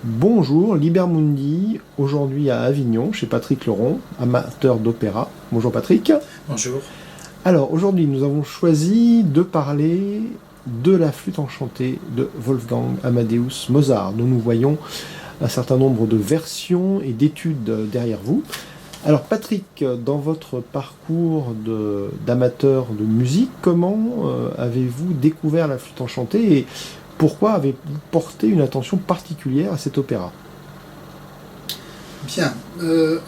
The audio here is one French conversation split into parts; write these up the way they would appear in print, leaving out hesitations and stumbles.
Bonjour, Liber Mundi, aujourd'hui à Avignon, chez Patrick Leron, amateur d'opéra. Bonjour Patrick. Bonjour. Alors aujourd'hui nous avons choisi de parler de la flûte enchantée de Wolfgang Amadeus Mozart, dont nous voyons un certain nombre de versions et d'études derrière vous. Alors Patrick, dans votre parcours d'amateur de musique, comment avez-vous découvert la flûte enchantée et pourquoi avez-vous porté une attention particulière à cet opéra? Bien,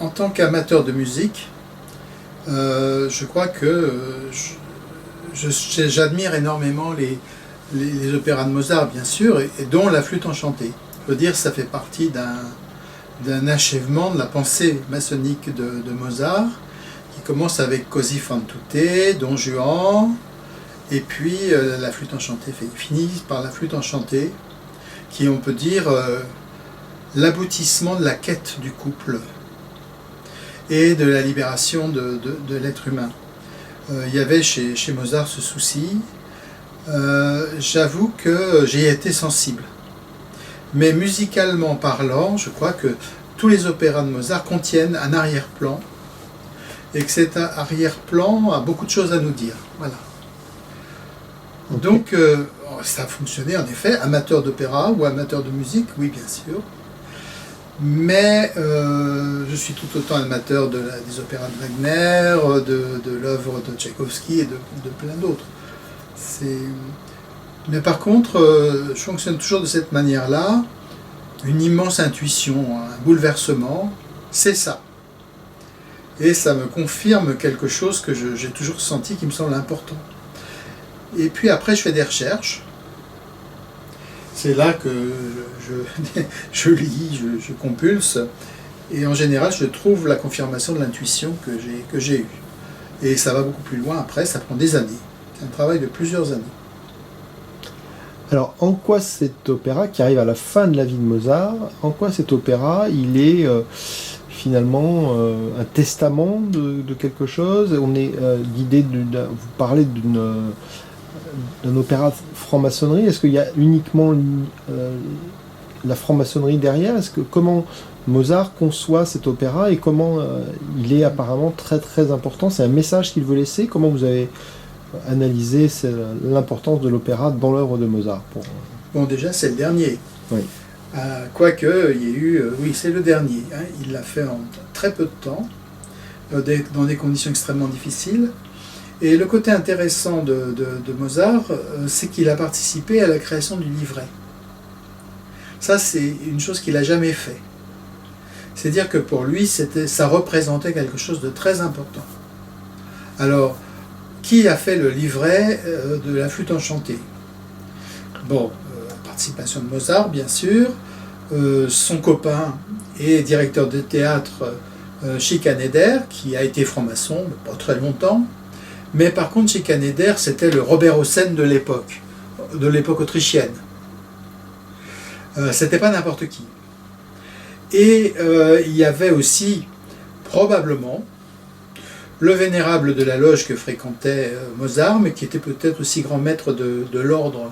en tant qu'amateur de musique, je crois que j'admire énormément les opéras de Mozart, bien sûr, et dont la flûte enchantée. Je veux dire, ça fait partie d'un achèvement de la pensée maçonnique de Mozart, qui commence avec Così fan tutte, Don Juan, et puis la flûte enchantée finit par la flûte enchantée, qui, on peut dire, l'aboutissement de la quête du couple et de la libération de l'être humain. Il y avait chez Mozart ce souci. J'avoue que j'y ai été sensible. Mais musicalement parlant, je crois que tous les opéras de Mozart contiennent un arrière-plan et que cet arrière-plan a beaucoup de choses à nous dire. Voilà. Okay. Donc, ça a fonctionné en effet, amateur d'opéra ou amateur de musique, oui bien sûr. Mais je suis tout autant amateur des opéras de Wagner, de l'œuvre de Tchaïkovski et de plein d'autres. Mais par contre, je fonctionne toujours de cette manière-là. Une immense intuition, un bouleversement, c'est ça. Et ça me confirme quelque chose que j'ai toujours senti qui me semble important. Et puis après, je fais des recherches. C'est là que je lis, je compulse. Et en général, je trouve la confirmation de l'intuition que j'ai eue. Et ça va beaucoup plus loin après, ça prend des années. C'est un travail de plusieurs années. Alors, en quoi cet opéra, qui arrive à la fin de la vie de Mozart, en quoi cet opéra, il est finalement un testament de quelque chose? On est l'idée vous parlez d'un opéra franc-maçonnerie. Est-ce qu'il y a uniquement la franc-maçonnerie derrière? Comment Mozart conçoit cet opéra et comment il est apparemment très très important? C'est un message qu'il veut laisser. Comment vous avez analysé l'importance de l'opéra dans l'œuvre de Mozart? Bon, déjà c'est le dernier. Oui. Quoique il y ait eu, oui, c'est le dernier. Hein, il l'a fait en très peu de temps, dans des conditions extrêmement difficiles. Et le côté intéressant de Mozart, c'est qu'il a participé à la création du livret. Ça, c'est une chose qu'il n'a jamais fait. C'est-à-dire que pour lui, ça représentait quelque chose de très important. Alors, qui a fait le livret de la flûte enchantée? Bon, participation de Mozart, bien sûr, son copain et directeur de théâtre Schikaneder, qui a été franc-maçon, mais pas très longtemps. Mais par contre, Schikaneder, c'était le Robert Hossein de l'époque autrichienne. C'était pas n'importe qui. Et il y avait aussi, probablement, le vénérable de la loge que fréquentait Mozart, mais qui était peut-être aussi grand maître de l'ordre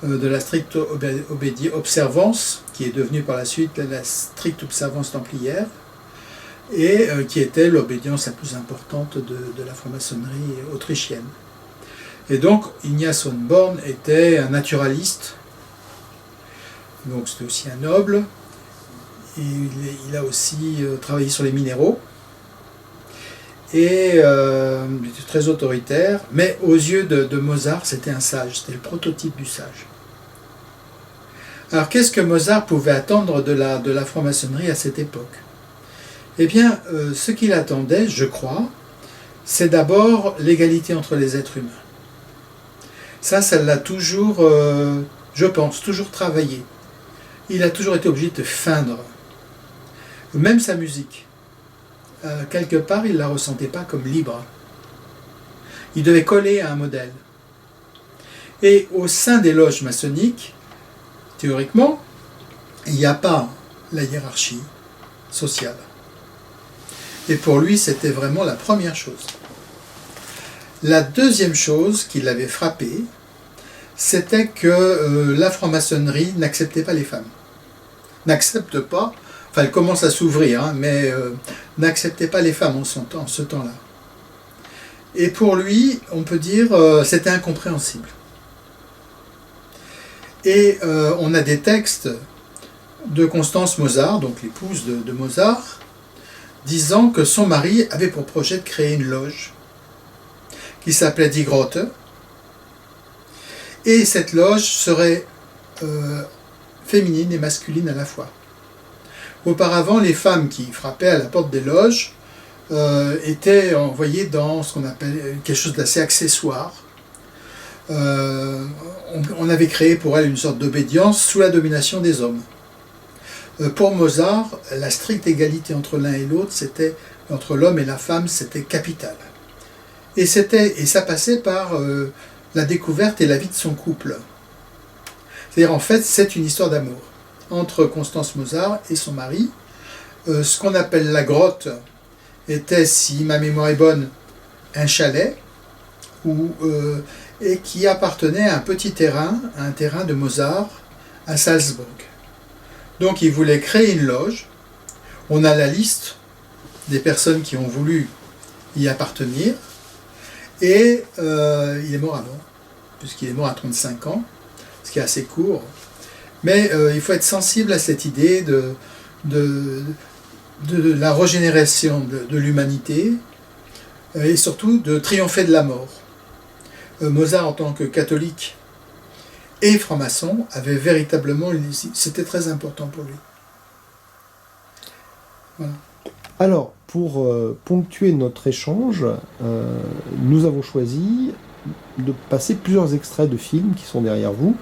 de la stricte observance, qui est devenue par la suite la stricte observance templière, et qui était l'obédience la plus importante de la franc-maçonnerie autrichienne. Et donc Ignaz von Born était un naturaliste, donc c'était aussi un noble, et il a aussi travaillé sur les minéraux, et il était très autoritaire, mais aux yeux de Mozart, c'était un sage, c'était le prototype du sage. Alors qu'est-ce que Mozart pouvait attendre de la franc-maçonnerie à cette époque? Eh bien, ce qu'il attendait, je crois, c'est d'abord l'égalité entre les êtres humains. Ça l'a toujours, je pense, toujours travaillé. Il a toujours été obligé de feindre. Même sa musique. Quelque part, il ne la ressentait pas comme libre. Il devait coller à un modèle. Et au sein des loges maçonniques, théoriquement, il n'y a pas la hiérarchie sociale. Et pour lui, c'était vraiment la première chose. La deuxième chose qui l'avait frappé, c'était que la franc-maçonnerie n'acceptait pas les femmes. n'accepte pas, enfin elle commence à s'ouvrir, hein, mais n'acceptait pas les femmes en ce temps-là. Et pour lui, on peut dire, c'était incompréhensible. Et on a des textes de Constance Mozart, donc l'épouse de Mozart, disant que son mari avait pour projet de créer une loge qui s'appelait Die Grotte, et cette loge serait féminine et masculine à la fois. Auparavant, les femmes qui frappaient à la porte des loges étaient envoyées dans ce qu'on appelle quelque chose d'assez accessoire. On avait créé pour elles une sorte d'obédience sous la domination des hommes. Pour Mozart, la stricte égalité entre l'un et l'autre, entre l'homme et la femme, c'était capital. Et ça passait par la découverte et la vie de son couple. C'est-à-dire, en fait, c'est une histoire d'amour entre Constance Mozart et son mari. Ce qu'on appelle la grotte était, si ma mémoire est bonne, un chalet et qui appartenait à un petit terrain, un terrain de Mozart à Salzbourg. Donc il voulait créer une loge. On a la liste des personnes qui ont voulu y appartenir. Et il est mort avant, puisqu'il est mort à 35 ans, ce qui est assez court. Mais il faut être sensible à cette idée de la régénération de l'humanité et surtout de triompher de la mort. Mozart, en tant que catholique et franc-maçon, avait véritablement c'était très important pour lui. Voilà. Alors, pour ponctuer notre échange, nous avons choisi de passer plusieurs extraits de films qui sont derrière vous,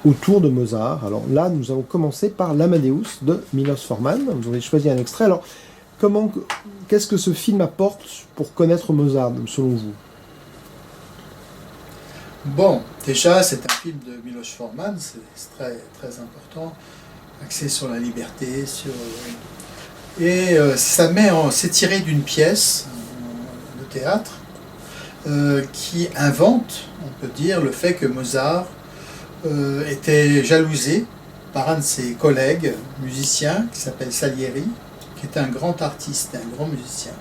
autour de Mozart. Alors là, nous allons commencer par l'Amadeus de Milos Forman. Vous avez choisi un extrait. Alors, qu'est-ce que ce film apporte pour connaître Mozart, selon vous ? Bon, déjà, c'est un film de Milos Forman, c'est très, très important, axé sur la liberté, c'est tiré d'une pièce de théâtre qui invente, on peut dire, le fait que Mozart était jalousé par un de ses collègues musiciens qui s'appelle Salieri, qui est un grand artiste, un grand musicien.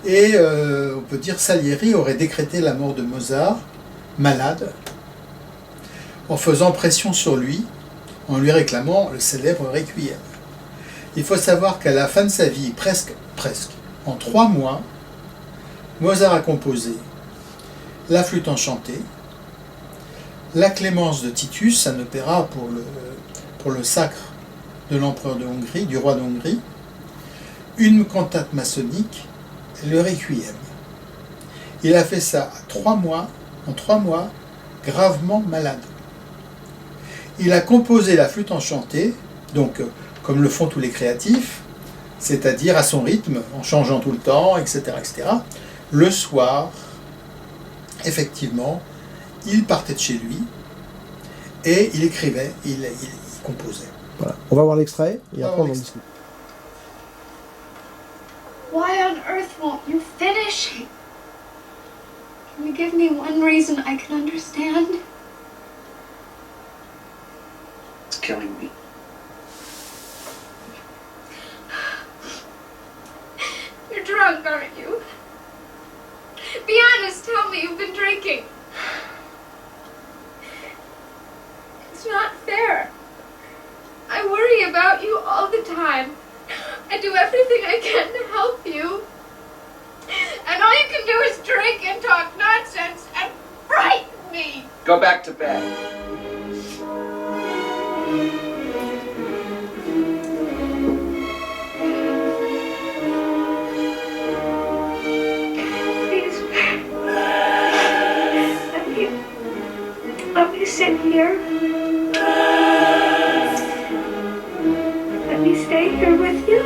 Et on peut dire Salieri aurait décrété la mort de Mozart, malade, en faisant pression sur lui, en lui réclamant le célèbre Requiem. Il faut savoir qu'à la fin de sa vie, presque, en 3 mois, Mozart a composé La Flûte enchantée, La Clémence de Titus, un opéra pour le sacre de l'empereur de Hongrie, du roi de Hongrie, une cantate maçonnique, le Requiem. Il a fait ça en 3 mois, gravement malade. Il a composé La Flûte enchantée, donc comme le font tous les créatifs, c'est-à-dire à son rythme, en changeant tout le temps, etc., etc. Le soir, effectivement, il partait de chez lui et il écrivait, il composait. Voilà. On va voir l'extrait et après on en discute. Why on earth won't you finish? Can you give me one reason I can understand? It's killing me. You're drunk, aren't you? Be honest, tell me you've been drinking. It's not fair. I worry about you all the time. I do everything I can to help you. And all you can do is drink and talk nonsense and frighten me. Go back to bed. Please. Let me sit here. Let me stay here with you.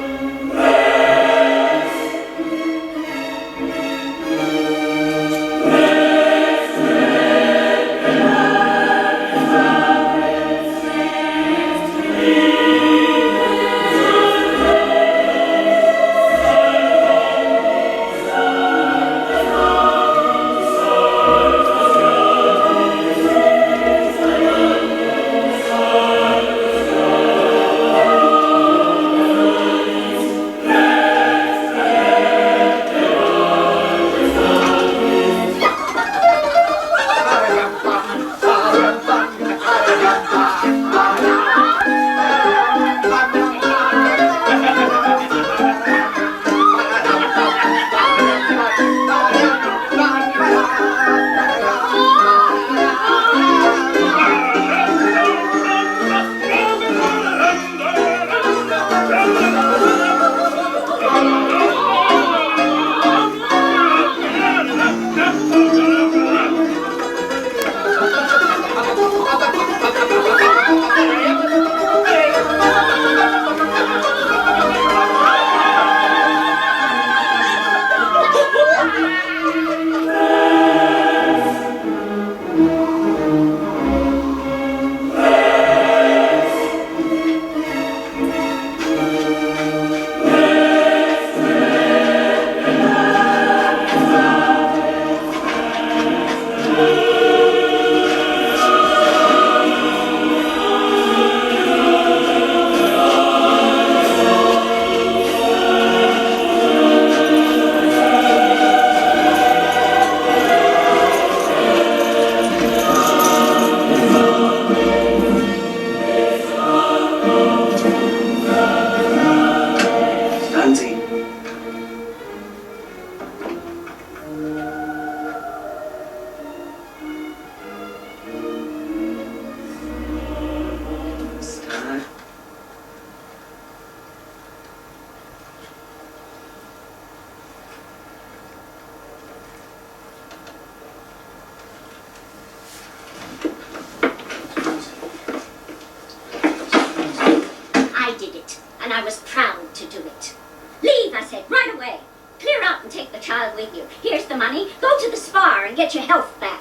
and I was proud to do it. Leave, I said, right away. Clear out and take the child with you. Here's the money. Go to the spa and get your health back.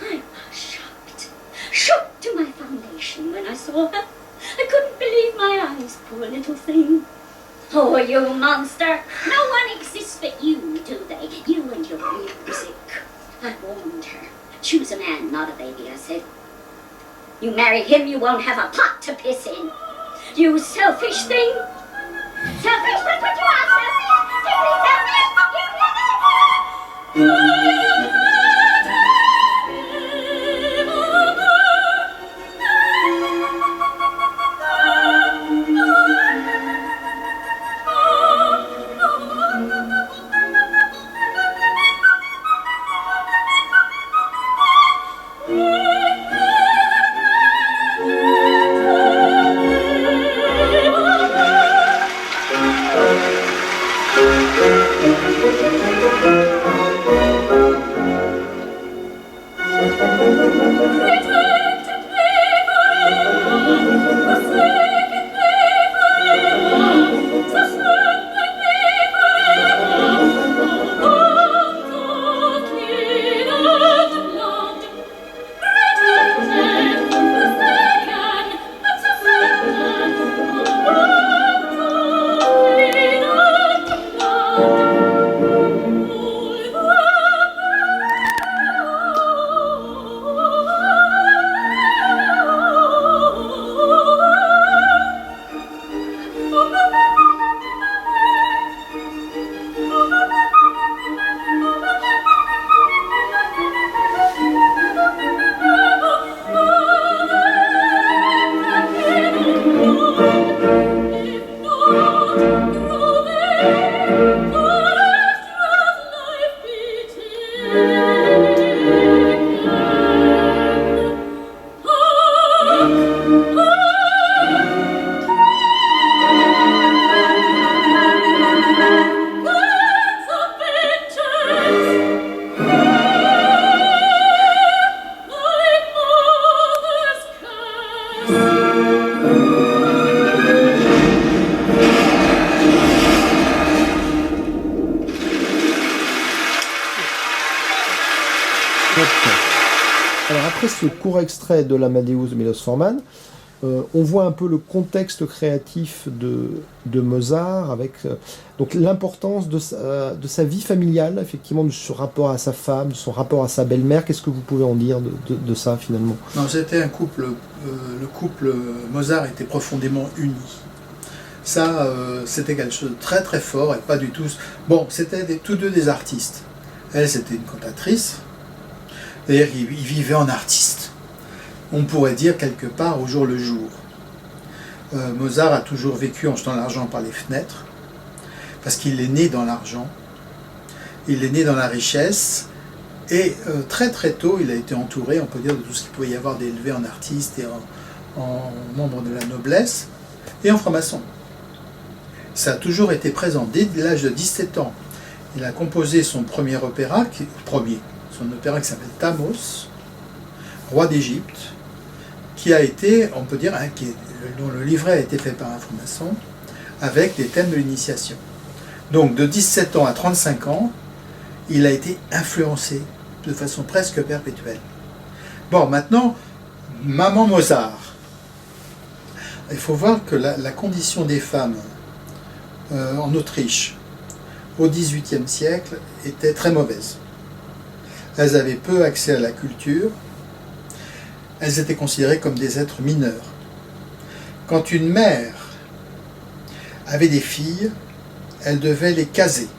I was shocked to my foundation when I saw her. I couldn't believe my eyes, poor little thing. Oh, you monster. No one exists but you, do they? You and your music. I warned her. Choose a man, not a baby, I said. You marry him, you won't have a pot to piss in. You selfish thing. Selfish, that's what you are, selfish. Simply selfish. Alors après ce court extrait de l'Amadeus de Milos Forman, on voit un peu le contexte créatif de Mozart, avec donc l'importance de sa vie familiale, effectivement, de son rapport à sa femme, de son rapport à sa belle-mère. Qu'est-ce que vous pouvez en dire de ça, finalement? Non, c'était un couple, le couple Mozart était profondément uni. Ça, c'était quelque chose de très très fort et pas du tout... Bon, c'était tous deux des artistes. Elle, c'était une cantatrice. D'ailleurs, ils vivaient en artiste. On pourrait dire quelque part au jour le jour. Mozart a toujours vécu en jetant l'argent par les fenêtres, parce qu'il est né dans l'argent, il est né dans la richesse, et très très tôt, il a été entouré, on peut dire, de tout ce qu'il pouvait y avoir d'élevé en artiste et en membre de la noblesse, et en franc-maçon. Ça a toujours été présent. Dès l'âge de 17 ans, il a composé son premier opéra, son opéra qui s'appelle Thamos, roi d'Égypte, qui a été, on peut dire, dont le livret a été fait par un franc-maçon, avec des thèmes de l'initiation. Donc de 17 ans à 35 ans, il a été influencé de façon presque perpétuelle. Bon, maintenant, Maman Mozart. Il faut voir que la condition des femmes en Autriche, au XVIIIe siècle, était très mauvaise. Elles avaient peu accès à la culture, elles étaient considérées comme des êtres mineurs. Quand une mère avait des filles, elle devait les caser,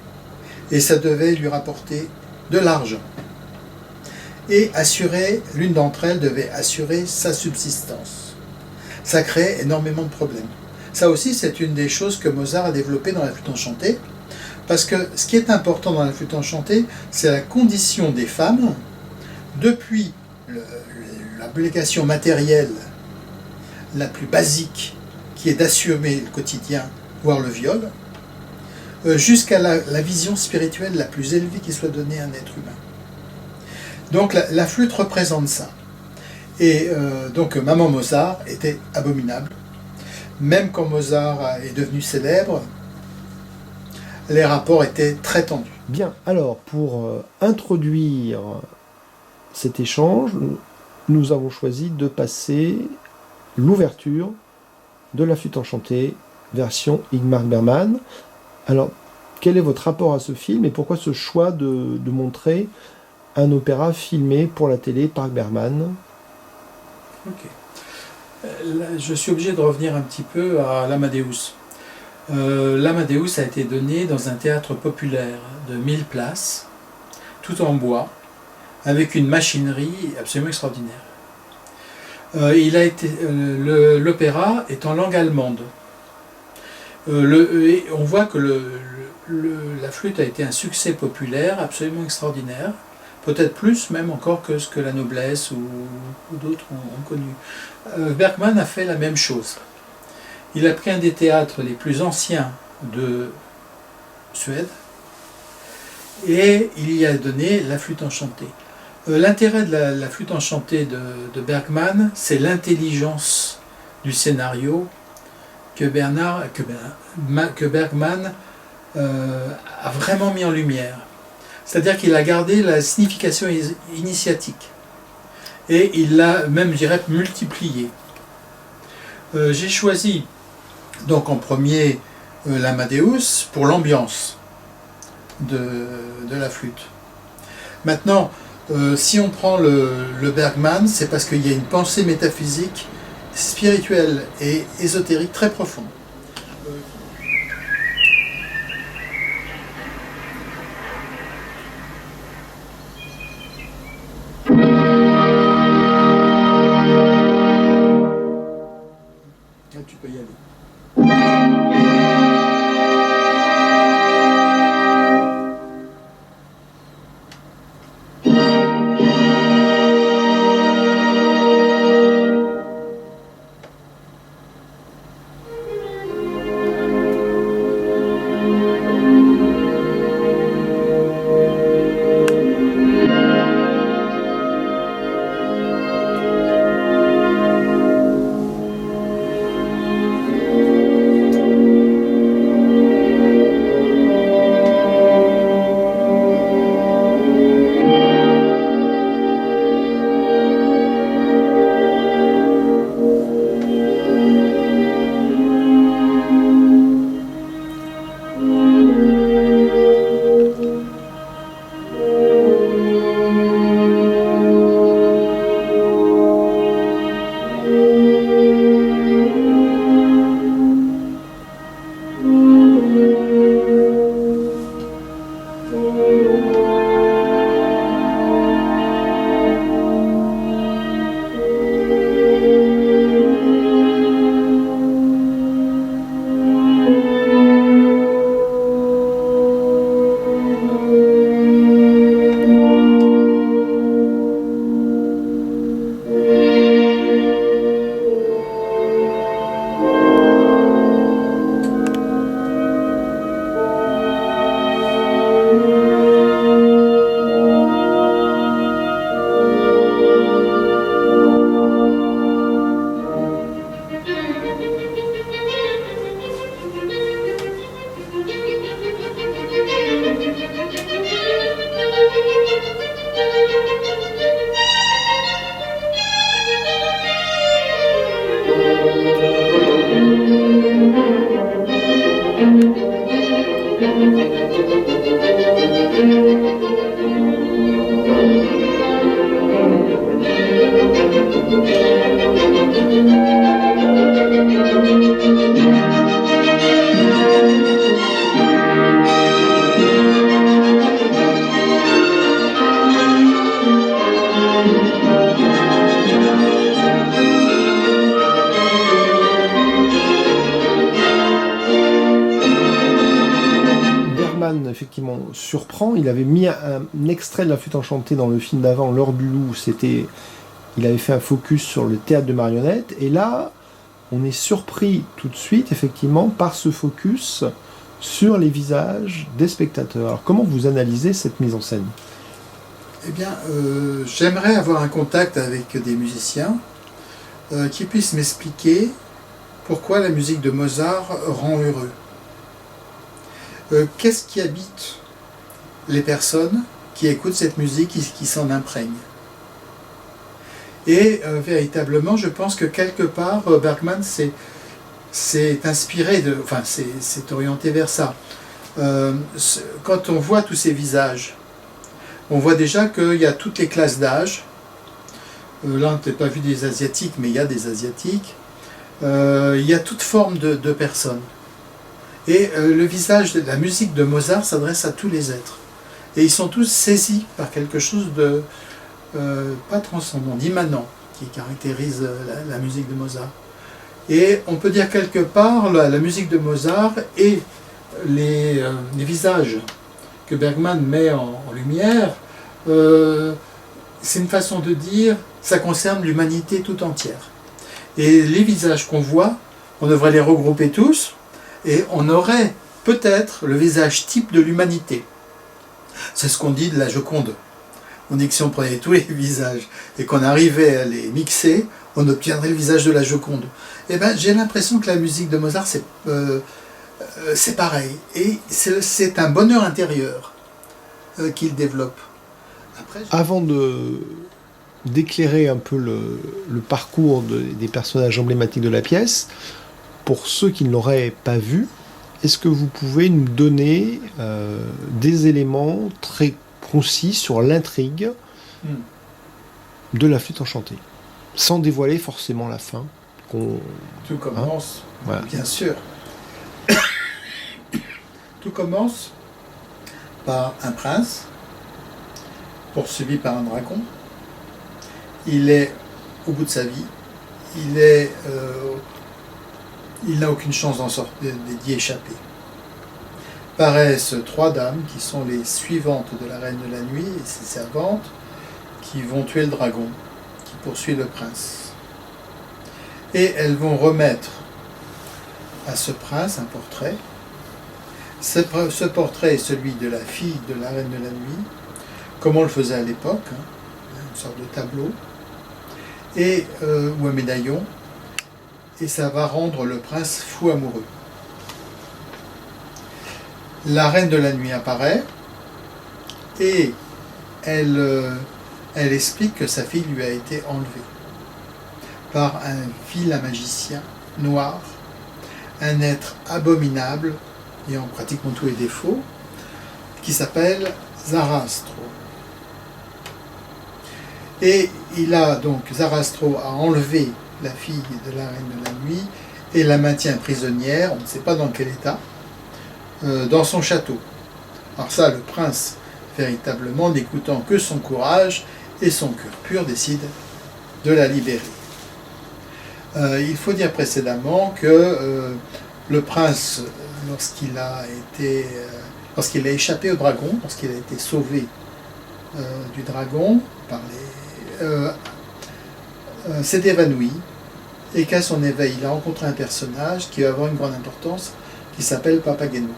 et ça devait lui rapporter de l'argent. Et l'une d'entre elles devait assurer sa subsistance. Ça créait énormément de problèmes. Ça aussi, c'est une des choses que Mozart a développées dans la flûte enchantée, parce que ce qui est important dans la flûte enchantée, c'est la condition des femmes, depuis l'obligation matérielle la plus basique, qui est d'assumer le quotidien, voire le viol, jusqu'à la vision spirituelle la plus élevée qui soit donnée à un être humain. Donc la flûte représente ça. Et donc Maman Mozart était abominable. même quand Mozart est devenu célèbre, les rapports étaient très tendus. Bien, alors pour introduire cet échange, nous avons choisi de passer l'ouverture de La Flûte enchantée, version Ingmar Bergman. Alors, quel est votre rapport à ce film et pourquoi ce choix de montrer un opéra filmé pour la télé par Bergman? Ok. Là, je suis obligé de revenir un petit peu à l'Amadeus. L'Amadeus a été donné dans un théâtre populaire de 1000 places, tout en bois, avec une machinerie absolument extraordinaire. L'opéra est en langue allemande. Et on voit que la flûte a été un succès populaire absolument extraordinaire, peut-être plus même encore que ce que la noblesse ou d'autres ont connu. Bergman a fait la même chose. Il a pris un des théâtres les plus anciens de Suède et il y a donné La Flûte enchantée. L'intérêt de la Flûte enchantée de Bergman, c'est l'intelligence du scénario que Bergman a vraiment mis en lumière. C'est-à-dire qu'il a gardé la signification initiatique et il l'a même, je dirais, multipliée. J'ai choisi donc en premier l'Amadeus pour l'ambiance de la flûte. Maintenant, si on prend le Bergman, c'est parce qu'il y a une pensée métaphysique, spirituelle et ésotérique très profonde. Tu peux y aller. Effectivement surprend. Il avait mis un extrait de La Flûte enchantée dans le film d'avant, L'Heure du Loup. Il avait fait un focus sur le théâtre de marionnettes. Et là, on est surpris tout de suite, effectivement, par ce focus sur les visages des spectateurs. Alors, comment vous analysez cette mise en scène? Eh bien, j'aimerais avoir un contact avec des musiciens qui puissent m'expliquer pourquoi la musique de Mozart rend heureux. Qu'est-ce qui habite les personnes qui écoutent cette musique, qui s'en imprègnent? Et véritablement, je pense que quelque part, Bergman s'est inspiré enfin, s'est orienté vers ça. Quand on voit tous ces visages, on voit déjà qu'il y a toutes les classes d'âge. Là, on n'a peut-être pas vu des Asiatiques, mais il y a des Asiatiques. Il y a toute forme de personnes. Et le visage, la musique de Mozart s'adresse à tous les êtres. Et ils sont tous saisis par quelque chose de, pas transcendant, d'immanent, qui caractérise la musique de Mozart. Et on peut dire quelque part, la musique de Mozart et les visages que Bergman met en lumière, c'est une façon de dire, ça concerne l'humanité tout entière. Et les visages qu'on voit, on devrait les regrouper tous, et on aurait peut-être le visage type de l'humanité. C'est ce qu'on dit de la Joconde. On dit que si on prenait tous les visages et qu'on arrivait à les mixer, on obtiendrait le visage de la Joconde. Eh ben, j'ai l'impression que la musique de Mozart, c'est pareil. Et c'est un bonheur intérieur qu'il développe. Après, Avant d'éclairer un peu le parcours des personnages emblématiques de la pièce, pour ceux qui ne l'auraient pas vu, est-ce que vous pouvez nous donner des éléments très concis sur l'intrigue de la flûte enchantée, sans dévoiler forcément la fin? Tout commence, voilà. Bien sûr. Tout commence par un prince, poursuivi par un dragon. Il est au bout de sa vie. Il n'a aucune chance d'y échapper. Paraissent 3 dames qui sont les suivantes de la reine de la nuit et ses servantes qui vont tuer le dragon qui poursuit le prince. Et elles vont remettre à ce prince un portrait. Ce portrait est celui de la fille de la reine de la nuit, comme on le faisait à l'époque, une sorte de tableau, ou un médaillon, et ça va rendre le prince fou amoureux. La reine de la nuit apparaît, et elle explique que sa fille lui a été enlevée par un vilain magicien noir, un être abominable, ayant pratiquement tous les défauts, qui s'appelle Zarastro. Et Zarastro a enlevé la fille de la reine de la nuit et la maintient prisonnière, on ne sait pas dans quel état, dans son château. Alors ça, le prince, véritablement, n'écoutant que son courage et son cœur pur, décide de la libérer. Il faut dire précédemment que le prince, lorsqu'il a échappé au dragon, lorsqu'il a été sauvé du dragon par s'est évanoui, et qu'à son éveil, il a rencontré un personnage qui va avoir une grande importance, qui s'appelle Papageno.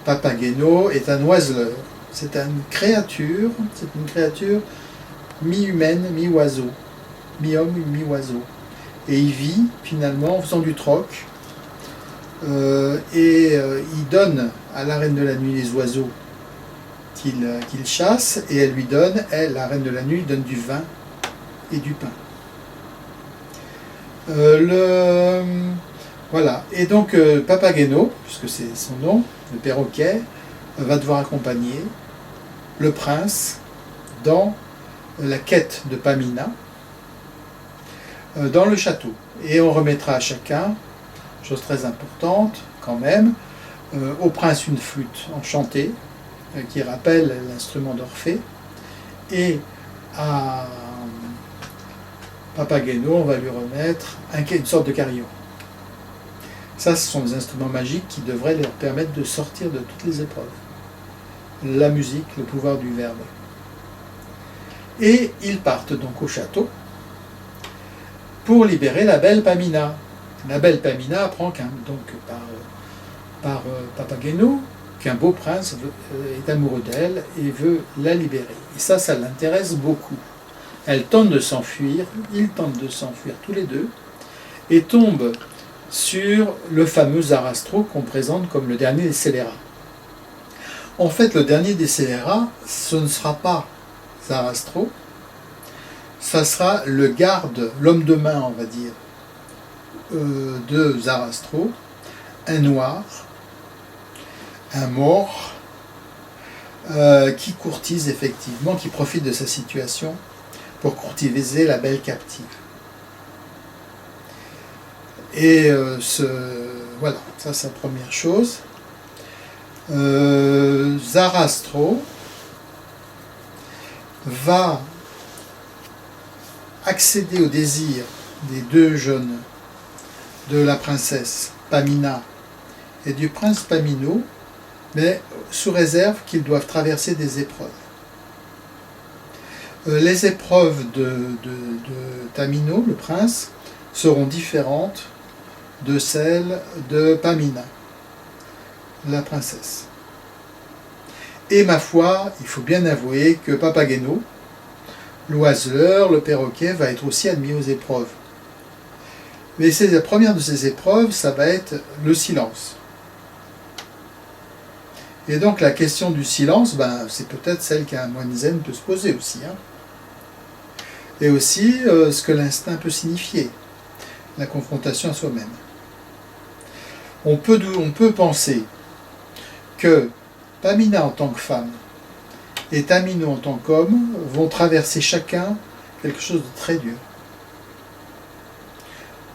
Papageno est un oiseleur. C'est une créature mi-humaine, mi-oiseau, mi-homme, mi-oiseau. Et il vit finalement en faisant du troc, il donne à la reine de la nuit les oiseaux qu'il chasse, et la reine de la nuit, donne du vin et du pain. Voilà. Et donc Papageno, puisque c'est son nom, le perroquet, va devoir accompagner le prince dans la quête de Pamina, dans le château. Et on remettra à chacun, chose très importante quand même, au prince une flûte enchantée, qui rappelle l'instrument d'Orphée, et à Papageno, on va lui remettre une sorte de carillon. Ça, ce sont des instruments magiques qui devraient leur permettre de sortir de toutes les épreuves. La musique, le pouvoir du verbe. Et ils partent donc au château pour libérer la belle Pamina. La belle Pamina apprend par Papageno qu'un beau prince est amoureux d'elle et veut la libérer. Et ça l'intéresse beaucoup. Elle tente de s'enfuir, ils tentent de s'enfuir tous les deux, et tombe sur le fameux Zarastro qu'on présente comme le dernier des scélérats. En fait, le dernier des scélérats, ce ne sera pas Zarastro, ça sera le garde, l'homme de main, on va dire, de Zarastro, un noir, un mort, qui courtise effectivement, qui profite de sa situation pour courtiser la belle captive. Et voilà, ça c'est la première chose. Zarastro va accéder au désir des deux jeunes, de la princesse Pamina et du prince Pamino, mais sous réserve qu'ils doivent traverser des épreuves. Les épreuves de Tamino, le prince, seront différentes de celles de Pamina, la princesse. Et ma foi, il faut bien avouer que Papageno, l'oiseleur, le perroquet, va être aussi admis aux épreuves. Mais la première de ces épreuves, ça va être le silence. Et donc la question du silence, c'est peut-être celle qu'un moine zen peut se poser aussi. Et aussi ce que l'instinct peut signifier, la confrontation à soi-même. On peut penser que Pamina en tant que femme et Tamino en tant qu'homme vont traverser chacun quelque chose de très dur.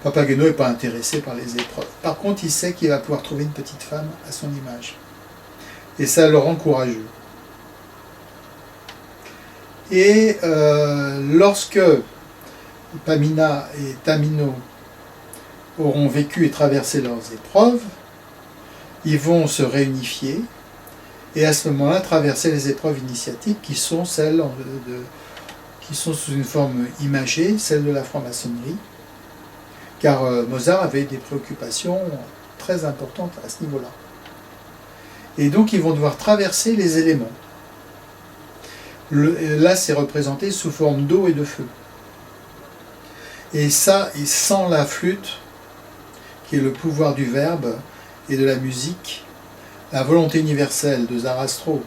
Papageno n'est pas intéressé par les épreuves. Par contre, il sait qu'il va pouvoir trouver une petite femme à son image. Et ça le rend courageux. Et lorsque Pamina et Tamino auront vécu et traversé leurs épreuves, ils vont se réunifier et à ce moment-là traverser les épreuves initiatiques qui sont celles qui sont sous une forme imagée, celles de la franc-maçonnerie, car Mozart avait des préoccupations très importantes à ce niveau-là. Et donc ils vont devoir traverser les éléments. Là c'est représenté sous forme d'eau et de feu. Et ça, sans la flûte, qui est le pouvoir du verbe et de la musique, la volonté universelle de Zarastro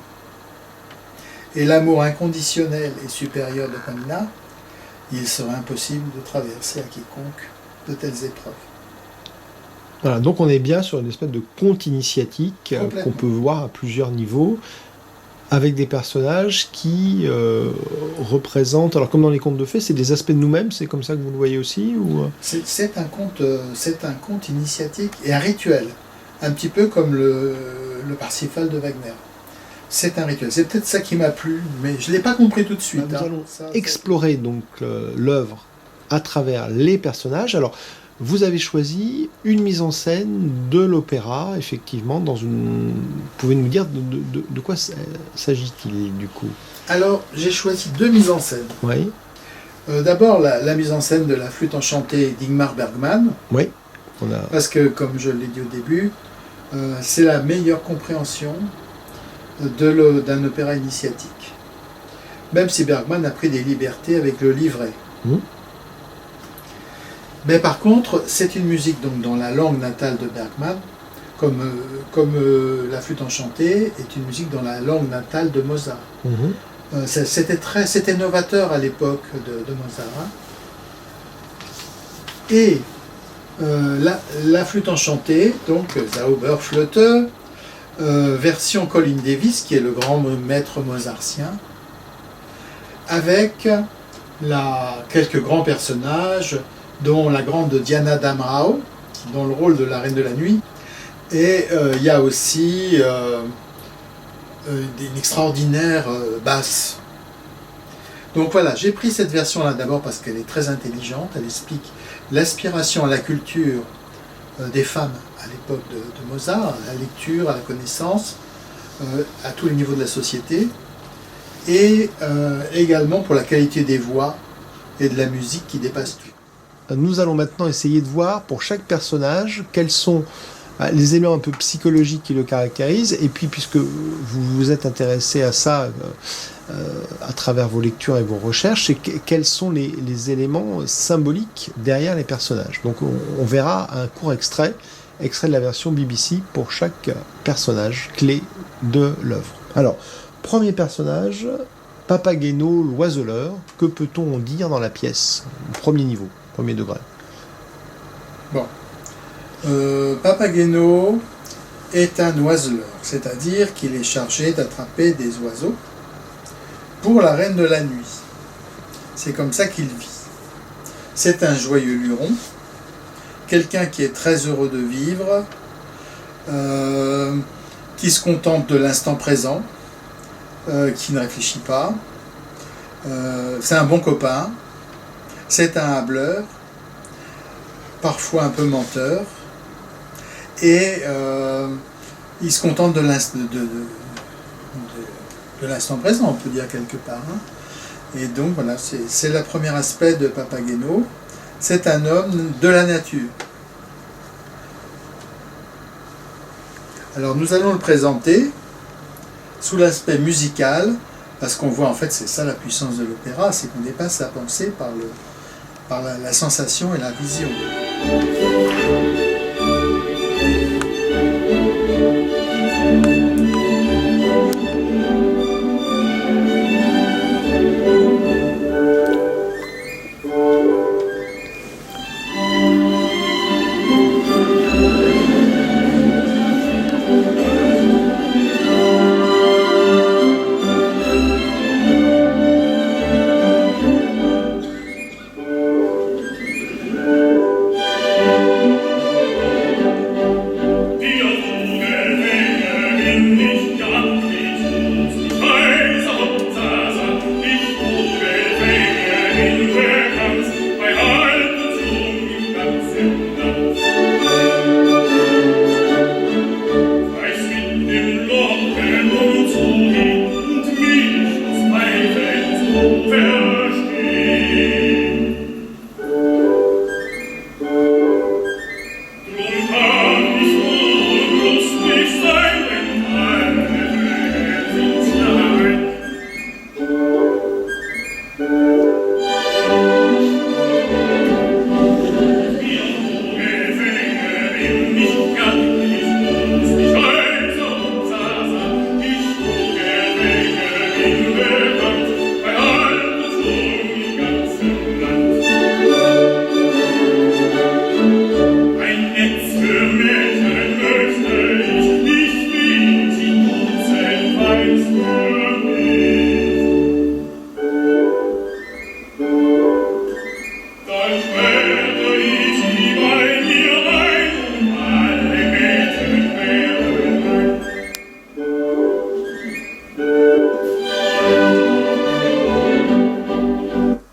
et l'amour inconditionnel et supérieur de Pamina, il serait impossible de traverser à quiconque de telles épreuves. Voilà, donc on est bien sur une espèce de conte initiatique qu'on peut voir à plusieurs niveaux, avec des personnages qui représentent, alors comme dans les contes de fées, c'est des aspects de nous-mêmes, c'est comme ça que vous le voyez aussi ou... C'est un conte initiatique et un rituel, un petit peu comme le Parsifal de Wagner. C'est un rituel. C'est peut-être ça qui m'a plu, mais je ne l'ai pas compris tout de suite. Nous allons explorer donc l'œuvre à travers les personnages. Alors, vous avez choisi une mise en scène de l'opéra, effectivement, dans une... Vous pouvez nous dire de quoi s'agit-il, du coup? Alors, j'ai choisi deux mises en scène. Oui. D'abord, la mise en scène de la flûte enchantée d'Ingmar Bergman. Oui. Parce que, comme je l'ai dit au début, c'est la meilleure compréhension d'un opéra initiatique. Même si Bergman a pris des libertés avec le livret. Mais par contre, c'est une musique donc dans la langue natale de Bergman, comme la flûte enchantée est une musique dans la langue natale de Mozart. C'était novateur à l'époque de Mozart. Et la flûte enchantée, donc Zauberflöte, version Colin Davis, qui est le grand maître mozartien, avec quelques grands personnages, dont la grande Diana Damrau, dans le rôle de la Reine de la Nuit, et il y a aussi une extraordinaire basse. Donc voilà, j'ai pris cette version-là d'abord parce qu'elle est très intelligente, elle explique l'aspiration à la culture des femmes à l'époque de Mozart, à la lecture, à la connaissance, à tous les niveaux de la société, et également pour la qualité des voix et de la musique qui dépasse tout. Nous allons maintenant essayer de voir pour chaque personnage quels sont les éléments un peu psychologiques qui le caractérisent, et puis puisque vous vous êtes intéressé à ça à travers vos lectures et vos recherches, c'est quels sont les éléments symboliques derrière les personnages. Donc on verra un court extrait de la version BBC pour chaque personnage clé de l'œuvre. Alors, premier personnage, Papageno l'oiseleur. Que peut-on en dire dans la pièce? Premier niveau, premier degré. Bon. Papageno est un oiseleur, c'est-à-dire qu'il est chargé d'attraper des oiseaux pour la reine de la nuit. C'est comme ça qu'il vit. C'est un joyeux luron, quelqu'un qui est très heureux de vivre, qui se contente de l'instant présent, qui ne réfléchit pas. C'est un bon copain, c'est un hableur, parfois un peu menteur, et il se contente de l'instant présent, on peut dire quelque part. Et donc voilà, c'est le premier aspect de Papageno. C'est un homme de la nature. Alors nous allons le présenter sous l'aspect musical, parce qu'on voit en fait, c'est ça la puissance de l'opéra, c'est qu'on dépasse la pensée par la sensation et la vision.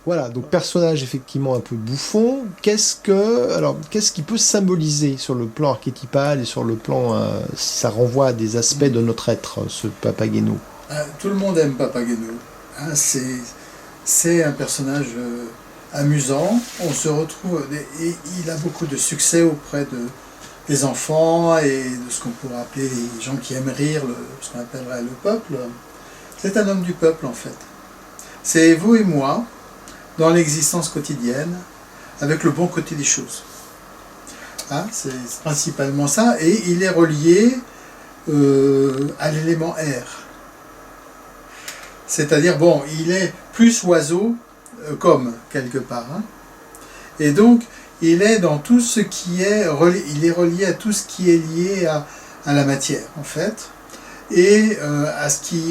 Voilà, donc personnage effectivement un peu bouffon. Qu'est-ce qui peut symboliser sur le plan archétypal et sur le plan, si ça renvoie à des aspects de notre être, ce Papageno? Tout le monde aime Papageno. C'est un personnage amusant. On se retrouve, et il a beaucoup de succès auprès des enfants et de ce qu'on pourrait appeler les gens qui aiment rire, ce qu'on appellerait le peuple. C'est un homme du peuple en fait. C'est vous et moi, dans l'existence quotidienne, avec le bon côté des choses. C'est principalement ça, et il est relié à l'élément air. C'est-à-dire, bon, il est plus oiseau, comme, quelque part. Et donc, il est dans tout ce qui est il est relié à tout ce qui est lié à la matière, en fait, et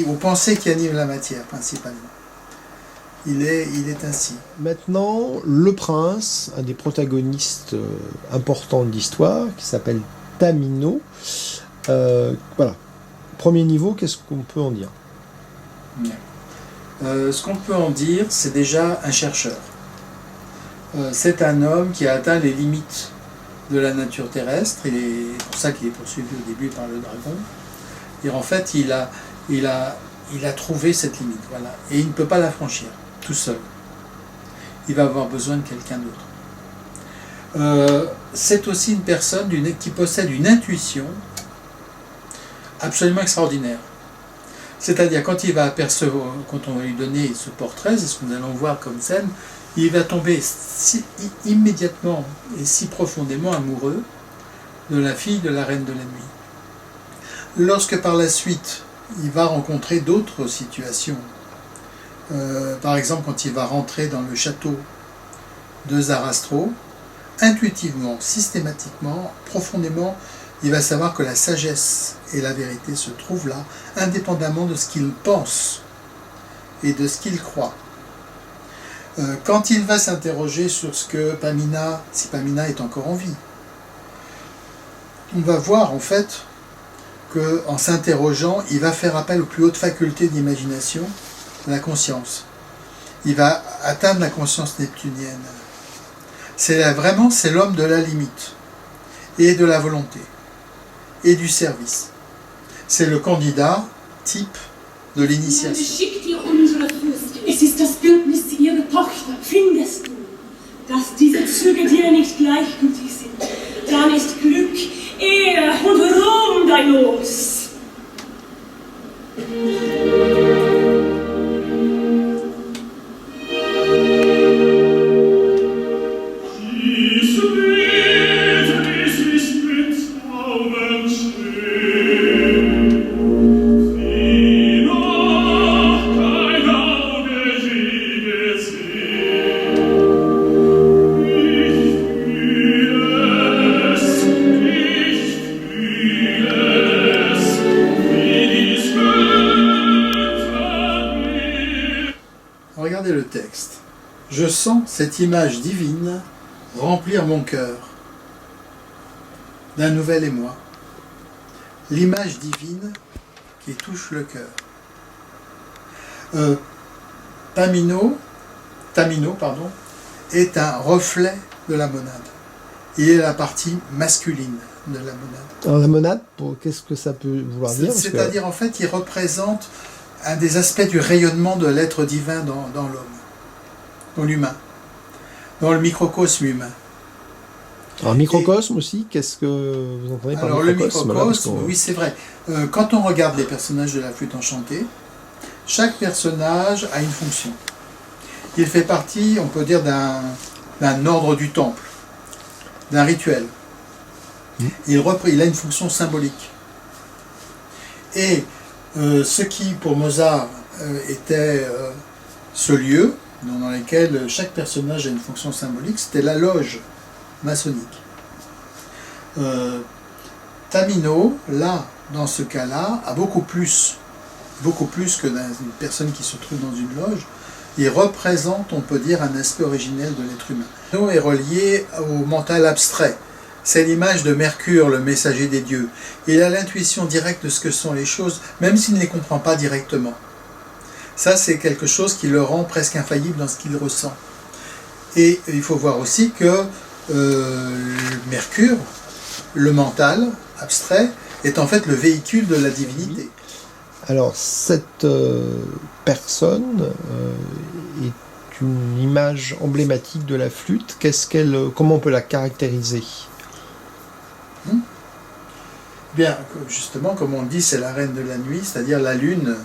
aux pensées qui animent la matière, principalement. Il est ainsi. Maintenant, le prince, un des protagonistes importants de l'histoire, qui s'appelle Tamino. Voilà. Premier niveau, qu'est-ce qu'on peut en dire? Ce qu'on peut en dire, c'est déjà un chercheur. C'est un homme qui a atteint les limites de la nature terrestre. C'est pour ça qu'il est poursuivi au début par le dragon. Et en fait, il a trouvé cette limite. Voilà. Et il ne peut pas la franchir tout seul. Il va avoir besoin de quelqu'un d'autre. C'est aussi une personne qui possède une intuition absolument extraordinaire. C'est-à-dire, quand il va apercevoir, quand on va lui donner ce portrait, c'est ce que nous allons voir comme scène, il va tomber immédiatement et si profondément amoureux de la fille de la reine de la nuit. Lorsque par la suite, il va rencontrer d'autres situations, par exemple quand il va rentrer dans le château de Zarastro, intuitivement, systématiquement, profondément, il va savoir que la sagesse et la vérité se trouvent là, indépendamment de ce qu'il pense et de ce qu'il croit. Quand il va s'interroger sur ce que Pamina, si Pamina est encore en vie, on va voir en fait qu'en s'interrogeant, il va faire appel aux plus hautes facultés d'imagination, la conscience. Il va atteindre la conscience neptunienne. C'est l'homme de la limite, et de la volonté, et du service. C'est le candidat type de l'initiation. Beschickt dir unsere Fürst. Es ist das Bündnis ihrer Tochter. Findest du, dass diese Züge dir nicht gleichgültig sind? Dann ist Glück, Ehre und Ruhm dein Los. Regardez le texte. Je sens cette image divine remplir mon cœur d'un nouvel émoi. L'image divine qui touche le cœur. Tamino, est un reflet de la monade. Il est la partie masculine de la monade. Alors la monade, qu'est-ce que ça peut vouloir dire? C'est-à-dire, en fait, il représente un des aspects du rayonnement de l'être divin dans l'homme, dans l'humain, dans le microcosme humain. Alors microcosme aussi, qu'est-ce que vous entendez par alors microcosme? le microcosme, oui c'est vrai. Quand on regarde les personnages de la flûte enchantée, chaque personnage a une fonction. Il fait partie, on peut dire, d'un ordre du temple, d'un rituel. Il a une fonction symbolique. Et ce qui, pour Mozart, était ce lieu dans lequel chaque personnage a une fonction symbolique, c'était la loge maçonnique. Tamino, là, dans ce cas-là, a beaucoup plus que une personne qui se trouve dans une loge. Il représente, on peut dire, un aspect originel de l'être humain. Tamino est relié au mental abstrait. C'est l'image de Mercure, le messager des dieux. Il a l'intuition directe de ce que sont les choses, même s'il ne les comprend pas directement. Ça, c'est quelque chose qui le rend presque infaillible dans ce qu'il ressent. Et il faut voir aussi que Mercure, le mental abstrait, est en fait le véhicule de la divinité. Alors, cette personne est une image emblématique de la flûte. Comment on peut la caractériser? Bien, justement, comme on dit, c'est la reine de la nuit, c'est-à-dire la lune,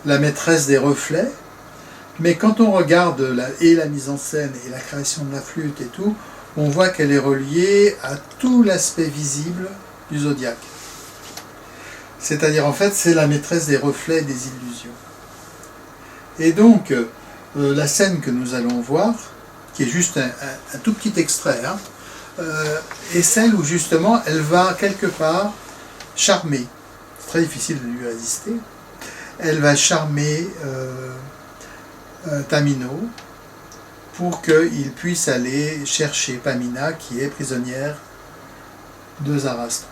la maîtresse des reflets. Mais quand on regarde la mise en scène et la création de la flûte et tout, on voit qu'elle est reliée à tout l'aspect visible du zodiaque. C'est-à-dire, en fait, c'est la maîtresse des reflets et des illusions. Et donc, la scène que nous allons voir, qui est juste un tout petit extrait, est celle où justement elle va quelque part charmer. C'est très difficile de lui résister. Elle va charmer Tamino pour qu'il puisse aller chercher Pamina qui est prisonnière de Zarastre.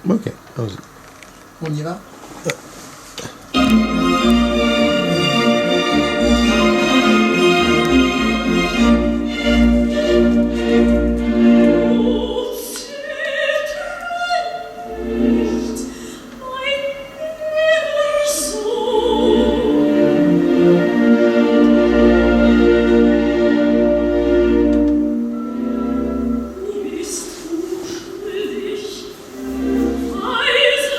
Ok, allons-y. On y va ? Weise,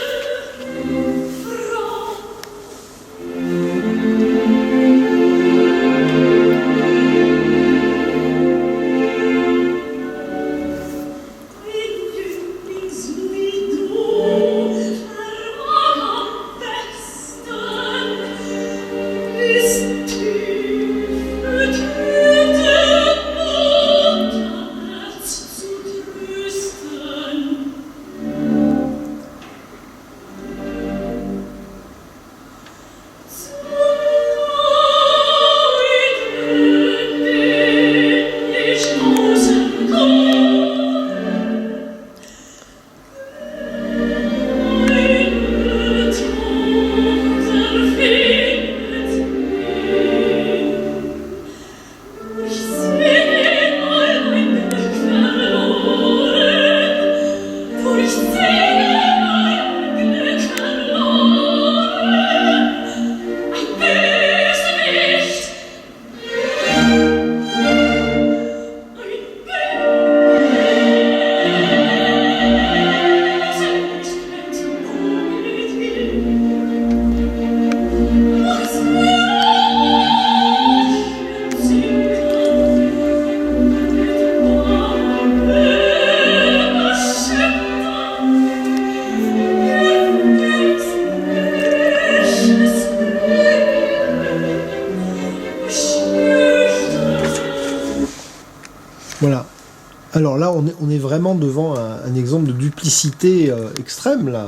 on est vraiment devant un exemple de duplicité extrême, là.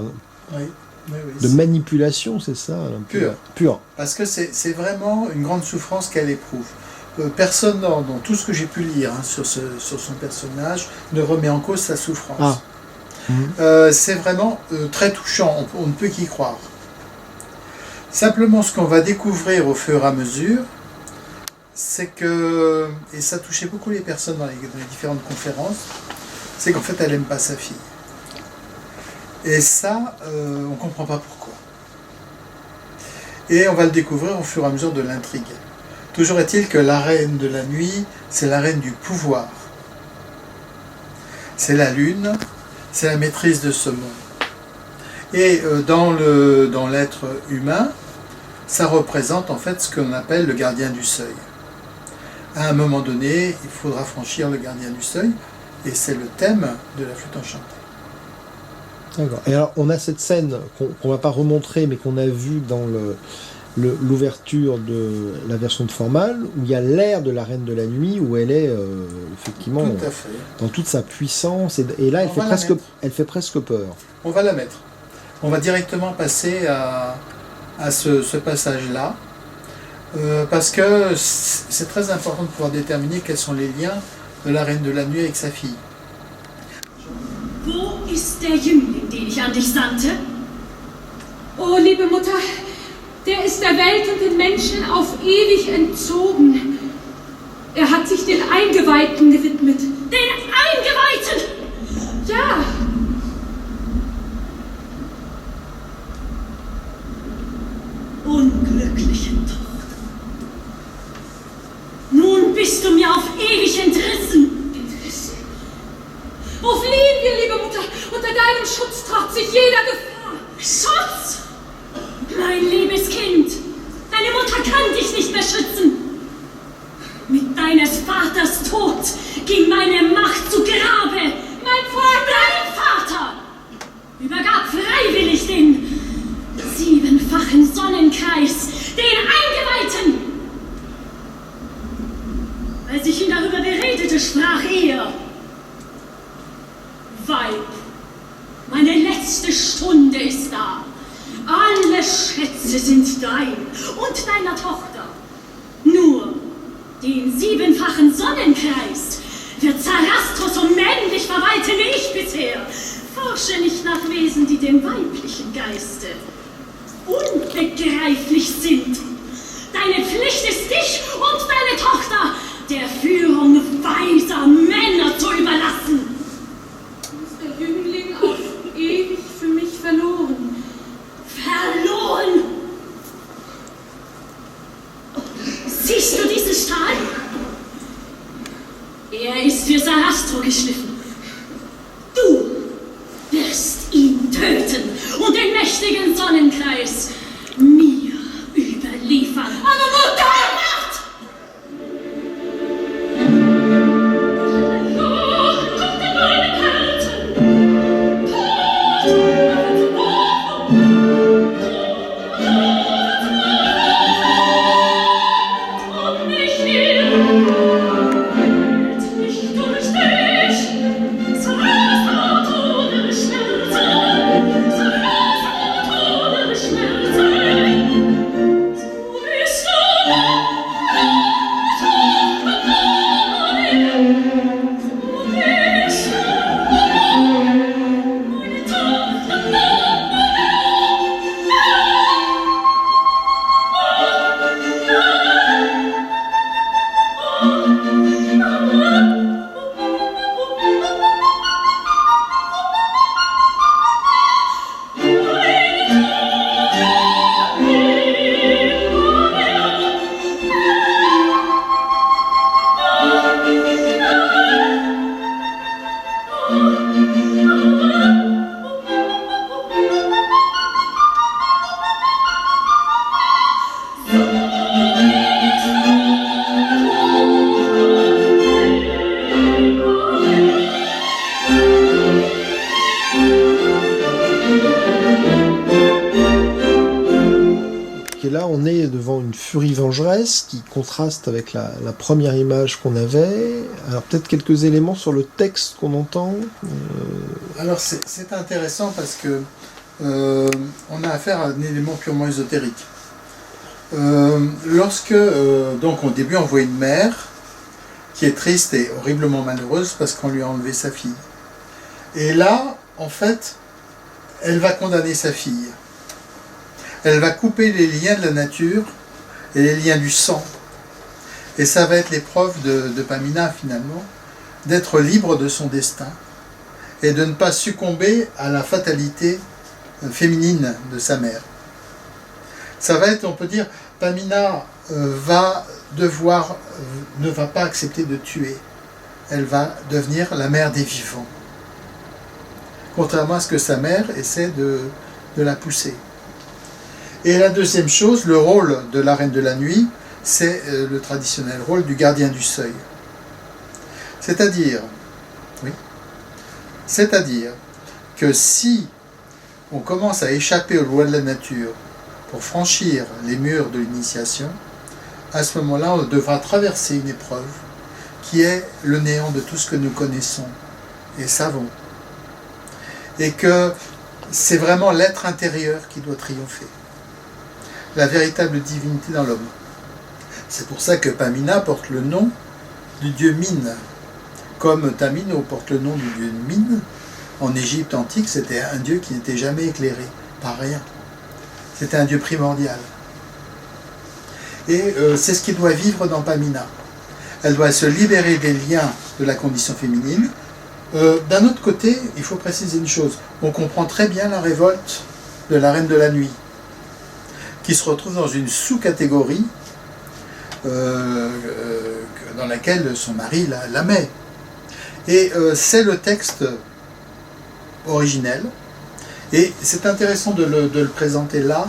Oui, oui, oui. De manipulation, c'est ça, pur. Parce que c'est vraiment une grande souffrance qu'elle éprouve. Personne dans tout ce que j'ai pu lire sur son personnage ne remet en cause sa souffrance. Ah. C'est vraiment très touchant, on ne peut qu'y croire. Simplement, ce qu'on va découvrir au fur et à mesure, c'est que, et ça touchait beaucoup les personnes dans les différentes conférences, c'est qu'en fait, elle n'aime pas sa fille. Et ça, on ne comprend pas pourquoi. Et on va le découvrir au fur et à mesure de l'intrigue. Toujours est-il que la reine de la nuit, c'est la reine du pouvoir. C'est la lune, c'est la maîtrise de ce monde. Et dans l'être humain, ça représente en fait ce qu'on appelle le gardien du seuil. À un moment donné, il faudra franchir le gardien du seuil, et c'est le thème de la flûte enchantée. D'accord. Et alors, on a cette scène qu'on va pas remontrer, mais qu'on a vue dans l'ouverture de la version de Formal, où il y a l'air de la Reine de la Nuit, où elle est effectivement Tout à fait. dans toute sa puissance, et là, elle fait presque peur. On va la mettre. On va directement passer à ce passage-là, parce que c'est très important de pouvoir déterminer quels sont les liens de la Reine de la Nuit avec sa fille. Wo ist der Jüngling, den ich an dich sandte? Oh, liebe Mutter, der ist der Welt und den Menschen auf ewig entzogen. Er hat sich den Eingeweihten gewidmet. Den Eingeweihten! Ja, Unglückliche Tochter. Nun bist du mir auf ewig entrissen. wo fliehen wir, liebe Mutter? Unter deinem Schutz traut sich jeder Gefahr. Schutz! Mein liebes Kind, deine Mutter kann dich nicht mehr schützen. Mit deines Vaters Tod ging meine Macht zu Grabe. Mein Vater! Dein Vater übergab freiwillig den 7-fachen Sonnenkreis, den Eingeweihten. Als ich ihn darüber beredete, sprach er: Weib, meine letzte Stunde ist da. Alle Schätze sind dein und deiner Tochter. Nur den 7-fachen Sonnenkreis wird Zarastros unmännlich verwalten wie ich bisher. Forsche nicht nach Wesen, die dem weiblichen Geiste unbegreiflich sind. Deine Pflicht ist dich und deine Tochter der Führung weiser Männer zu überlassen. Ist der Jüngling auf ewig für mich verloren? Verloren! Siehst du diesen Stahl? Er ist für Sarastro geschliffen. Du wirst ihn töten und den mächtigen Sonnenkreis mir überliefern. Aber Mutter! Schmerz. on est devant une furie vengeresse qui contraste avec la première image qu'on avait. Alors peut-être quelques éléments sur le texte qu'on entend. Alors c'est intéressant parce que on a affaire à un élément purement ésotérique. Lorsque, donc au début on voit une mère qui est triste et horriblement malheureuse parce qu'on lui a enlevé sa fille. Et là, en fait, elle va condamner sa fille. Elle va couper les liens de la nature et les liens du sang. Et ça va être l'épreuve de Pamina, finalement, d'être libre de son destin et de ne pas succomber à la fatalité féminine de sa mère. Ça va être, on peut dire, Pamina ne va pas accepter de tuer. Elle va devenir la mère des vivants. Contrairement à ce que sa mère essaie de la pousser. Et la deuxième chose, le rôle de la Reine de la Nuit, c'est le traditionnel rôle du gardien du seuil. C'est-à-dire que si on commence à échapper aux lois de la nature pour franchir les murs de l'initiation, à ce moment-là, on devra traverser une épreuve qui est le néant de tout ce que nous connaissons et savons. Et que c'est vraiment l'être intérieur qui doit triompher. La véritable divinité dans l'homme. C'est pour ça que Pamina porte le nom du dieu Mine. Comme Tamino porte le nom du dieu Mine, en Égypte antique, c'était un dieu qui n'était jamais éclairé par rien. C'était un dieu primordial. Et c'est ce qu'il doit vivre dans Pamina. Elle doit se libérer des liens de la condition féminine. D'un autre côté, il faut préciser une chose. On comprend très bien la révolte de la Reine de la Nuit, qui se retrouve dans une sous-catégorie dans laquelle son mari la met. Et c'est le texte originel. Et c'est intéressant de le présenter là,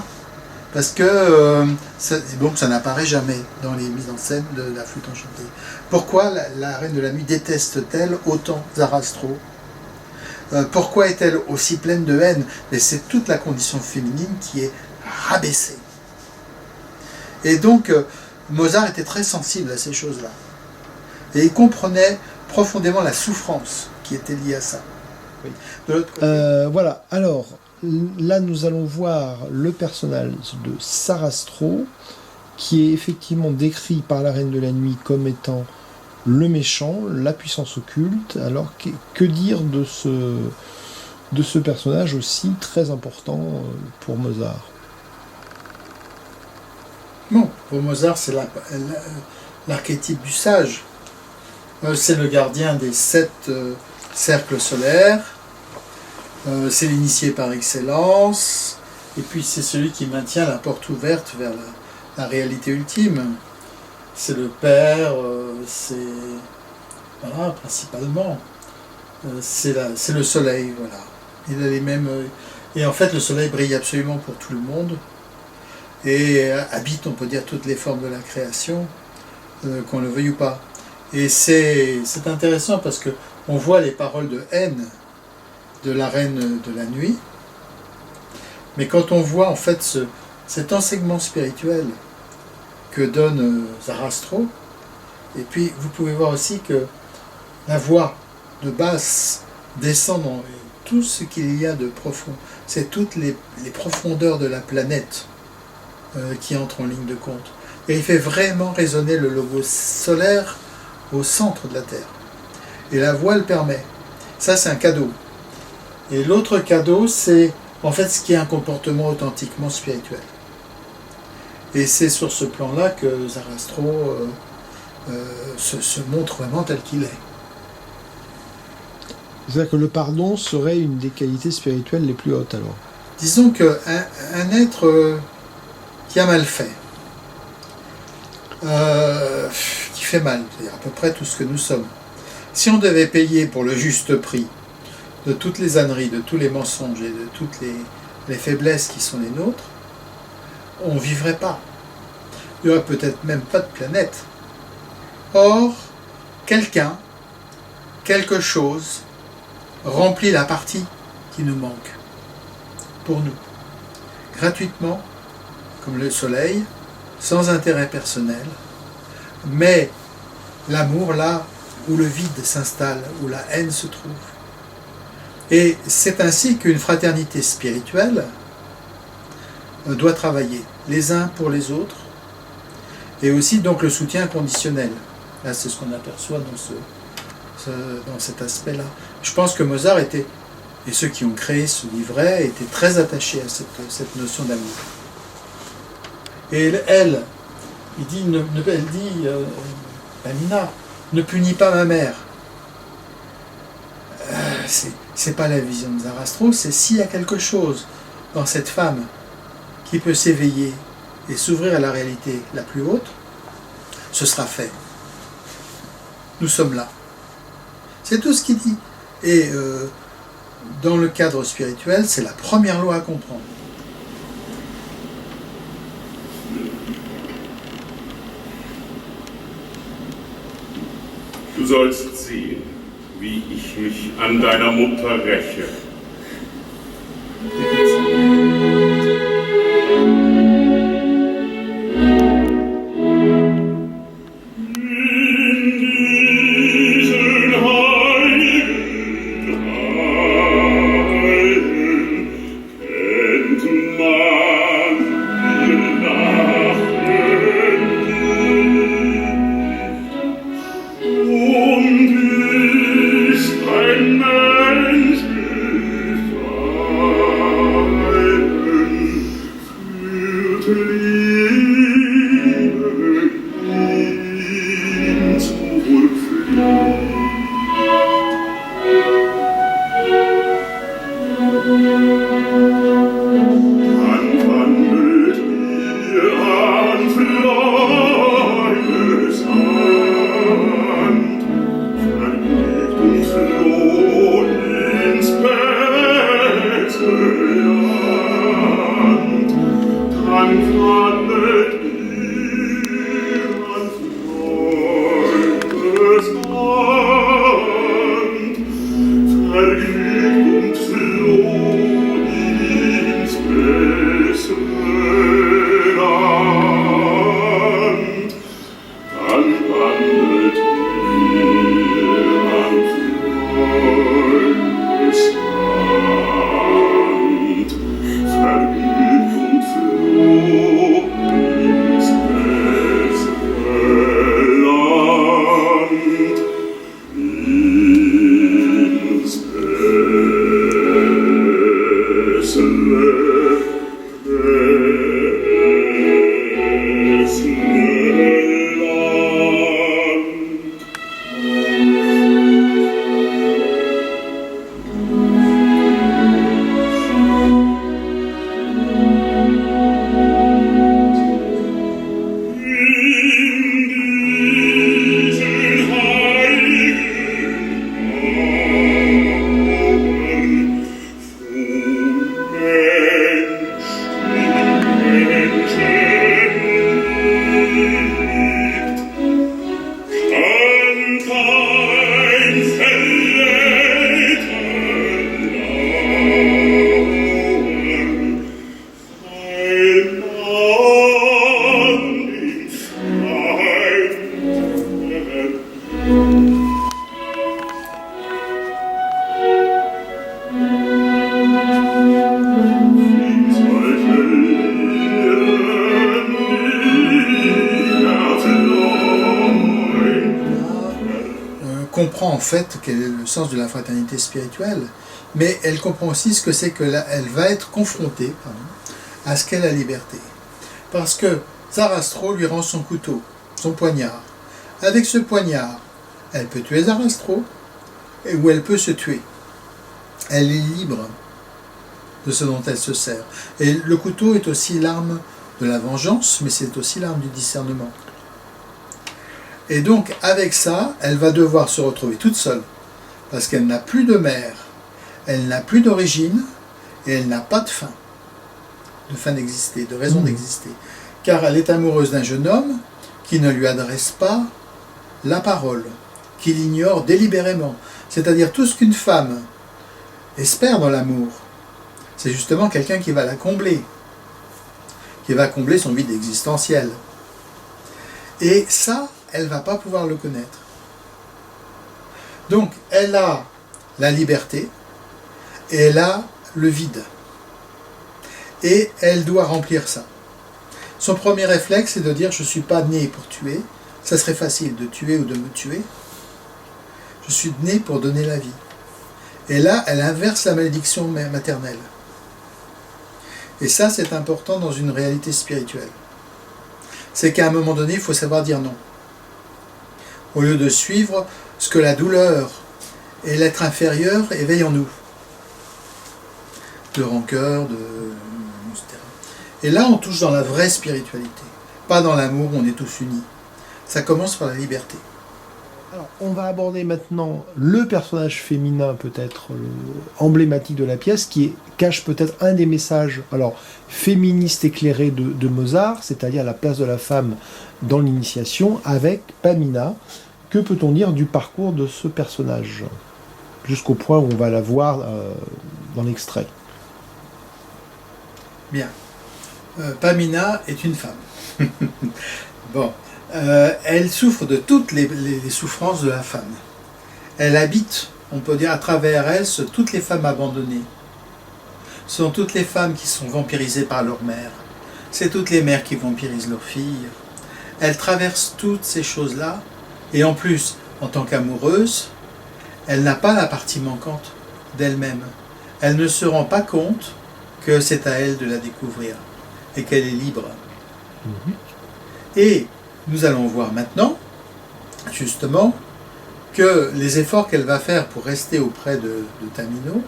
parce que ça n'apparaît jamais dans les mises en scène de la flûte enchantée. Pourquoi la Reine de la Nuit déteste-t-elle autant Zarastro? Pourquoi est-elle aussi pleine de haine? Mais c'est toute la condition féminine qui est rabaissée. Et donc, Mozart était très sensible à ces choses-là. Et il comprenait profondément la souffrance qui était liée à ça. Oui. De l'autre côté... Voilà, alors, là nous allons voir le personnage de Sarastro, qui est effectivement décrit par la Reine de la Nuit comme étant le méchant, la puissance occulte. Alors, que dire de ce personnage aussi très important pour Mozart? Bon, pour Mozart, c'est l'archétype du sage. C'est le gardien des 7 cercles solaires. C'est l'initié par excellence. Et puis c'est celui qui maintient la porte ouverte vers la réalité ultime. C'est le père, voilà, principalement. C'est le soleil, voilà. Il a les mêmes... Et en fait, le soleil brille absolument pour tout le monde. Et habite, on peut dire, toutes les formes de la création, qu'on le veuille ou pas. Et c'est intéressant parce que on voit les paroles de haine de la Reine de la Nuit, mais quand on voit en fait cet enseignement spirituel que donne Zarastro, et puis vous pouvez voir aussi que la voix de basse descend dans tout ce qu'il y a de profond, c'est toutes les profondeurs de la planète qui entre en ligne de compte. Et il fait vraiment résonner le logo solaire au centre de la Terre. Et la voix le permet. Ça, c'est un cadeau. Et l'autre cadeau, c'est en fait ce qui est un comportement authentiquement spirituel. Et c'est sur ce plan-là que Zarastro se montre vraiment tel qu'il est. C'est-à-dire que le pardon serait une des qualités spirituelles les plus hautes, alors? Disons qu'un être qui a mal fait, qui fait mal, c'est-à-dire à peu près tout ce que nous sommes, si on devait payer pour le juste prix de toutes les âneries, de tous les mensonges et de toutes les faiblesses qui sont les nôtres, on ne vivrait pas. Il n'y aurait peut-être même pas de planète. Or, quelqu'un, quelque chose, remplit la partie qui nous manque, pour nous, gratuitement, comme le soleil, sans intérêt personnel, mais l'amour là où le vide s'installe, où la haine se trouve. Et c'est ainsi qu'une fraternité spirituelle doit travailler les uns pour les autres, et aussi donc le soutien inconditionnel. Là, c'est ce qu'on aperçoit dans cet aspect-là. Je pense que Mozart était, et ceux qui ont créé ce livret, étaient très attachés à cette notion d'amour. Et elle dit, Nina, ne punis pas ma mère. C'est pas la vision de Zarastro, c'est s'il y a quelque chose dans cette femme qui peut s'éveiller et s'ouvrir à la réalité la plus haute, ce sera fait. Nous sommes là. C'est tout ce qu'il dit. Et dans le cadre spirituel, c'est la première loi à comprendre. Du sollst sehen, wie ich mich an deiner Mutter räche. Comprend en fait quel est le sens de la fraternité spirituelle, mais elle comprend aussi ce que c'est que elle va être confrontée à ce qu'est la liberté. Parce que Zarastro lui rend son couteau, son poignard. Avec ce poignard, elle peut tuer Zarastro, ou elle peut se tuer. Elle est libre de ce dont elle se sert. Et le couteau est aussi l'arme de la vengeance, mais c'est aussi l'arme du discernement. Et donc, avec ça, elle va devoir se retrouver toute seule, parce qu'elle n'a plus de mère, elle n'a plus d'origine, et elle n'a pas de fin d'exister, de raison d'exister. Car elle est amoureuse d'un jeune homme qui ne lui adresse pas la parole, qui l'ignore délibérément. C'est-à-dire tout ce qu'une femme espère dans l'amour, c'est justement quelqu'un qui va la combler, qui va combler son vide existentiel. Et ça, elle ne va pas pouvoir le connaître. Donc, elle a la liberté et elle a le vide. Et elle doit remplir ça. Son premier réflexe, c'est de dire « je ne suis pas né pour tuer ». Ça serait facile de tuer ou de me tuer. Je suis né pour donner la vie. Et là, elle inverse la malédiction maternelle. Et ça, c'est important dans une réalité spirituelle. C'est qu'à un moment donné, il faut savoir dire non. Au lieu de suivre ce que la douleur et l'être inférieur éveillent en nous. De rancœur, etc. Et là, on touche dans la vraie spiritualité. Pas dans l'amour, on est tous unis. Ça commence par la liberté. Alors, on va aborder maintenant le personnage féminin peut-être emblématique de la pièce, qui cache peut-être un des messages féministes éclairés de Mozart, c'est-à-dire la place de la femme dans l'initiation, avec Pamina. Que peut-on dire du parcours de ce personnage, jusqu'au point où on va la voir dans l'extrait? Bien. Pamina est une femme. Bon. Elle souffre de toutes les souffrances de la femme. Elle habite, on peut dire, à travers elle, toutes les femmes abandonnées. Ce sont toutes les femmes qui sont vampirisées par leur mère. C'est toutes les mères qui vampirisent leurs filles. Elle traverse toutes ces choses-là, et en plus, en tant qu'amoureuse, elle n'a pas la partie manquante d'elle-même. Elle ne se rend pas compte que c'est à elle de la découvrir, et qu'elle est libre. Et nous allons voir maintenant, justement, que les efforts qu'elle va faire pour rester auprès de Tamino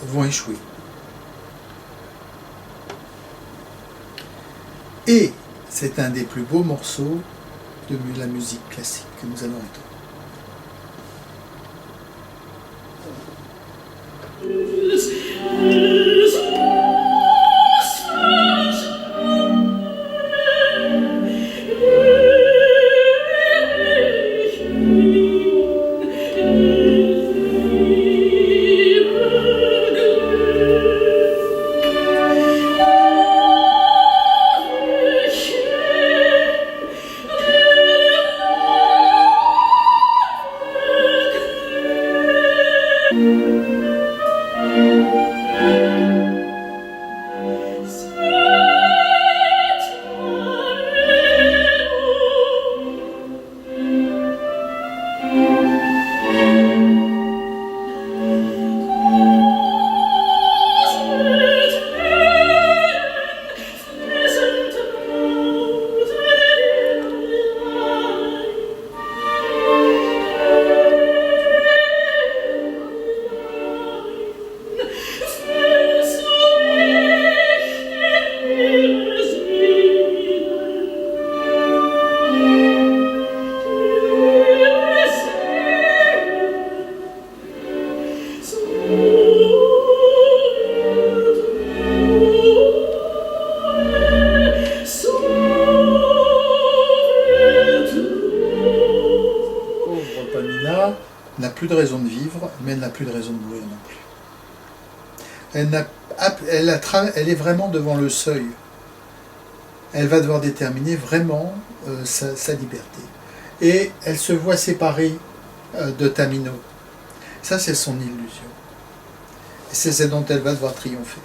vont échouer. Et c'est un des plus beaux morceaux de la musique classique que nous allons entendre. N'a plus de raison de vivre, mais elle n'a plus de raison de mourir non plus. Elle est vraiment devant le seuil. Elle va devoir déterminer vraiment sa liberté. Et elle se voit séparée de Tamino. Ça, c'est son illusion. Et c'est ce dont elle va devoir triompher.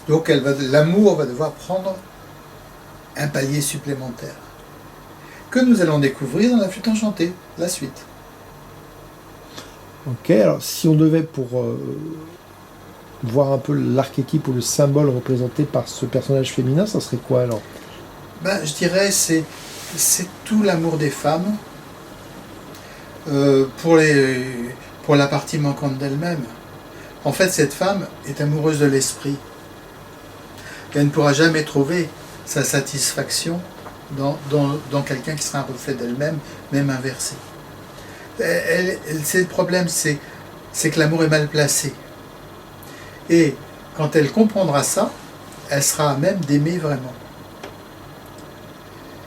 Donc l'amour va devoir prendre un palier supplémentaire, que nous allons découvrir dans la flûte enchantée, la suite. Ok, alors si on devait, pour voir un peu l'archétype ou le symbole représenté par ce personnage féminin, ça serait quoi alors? Je dirais c'est tout l'amour des femmes pour la partie manquante d'elle-même. En fait, cette femme est amoureuse de l'esprit. Elle ne pourra jamais trouver sa satisfaction dans quelqu'un qui sera un reflet d'elle-même, même inversé. Le problème, c'est que l'amour est mal placé. Et quand elle comprendra ça, elle sera à même d'aimer vraiment.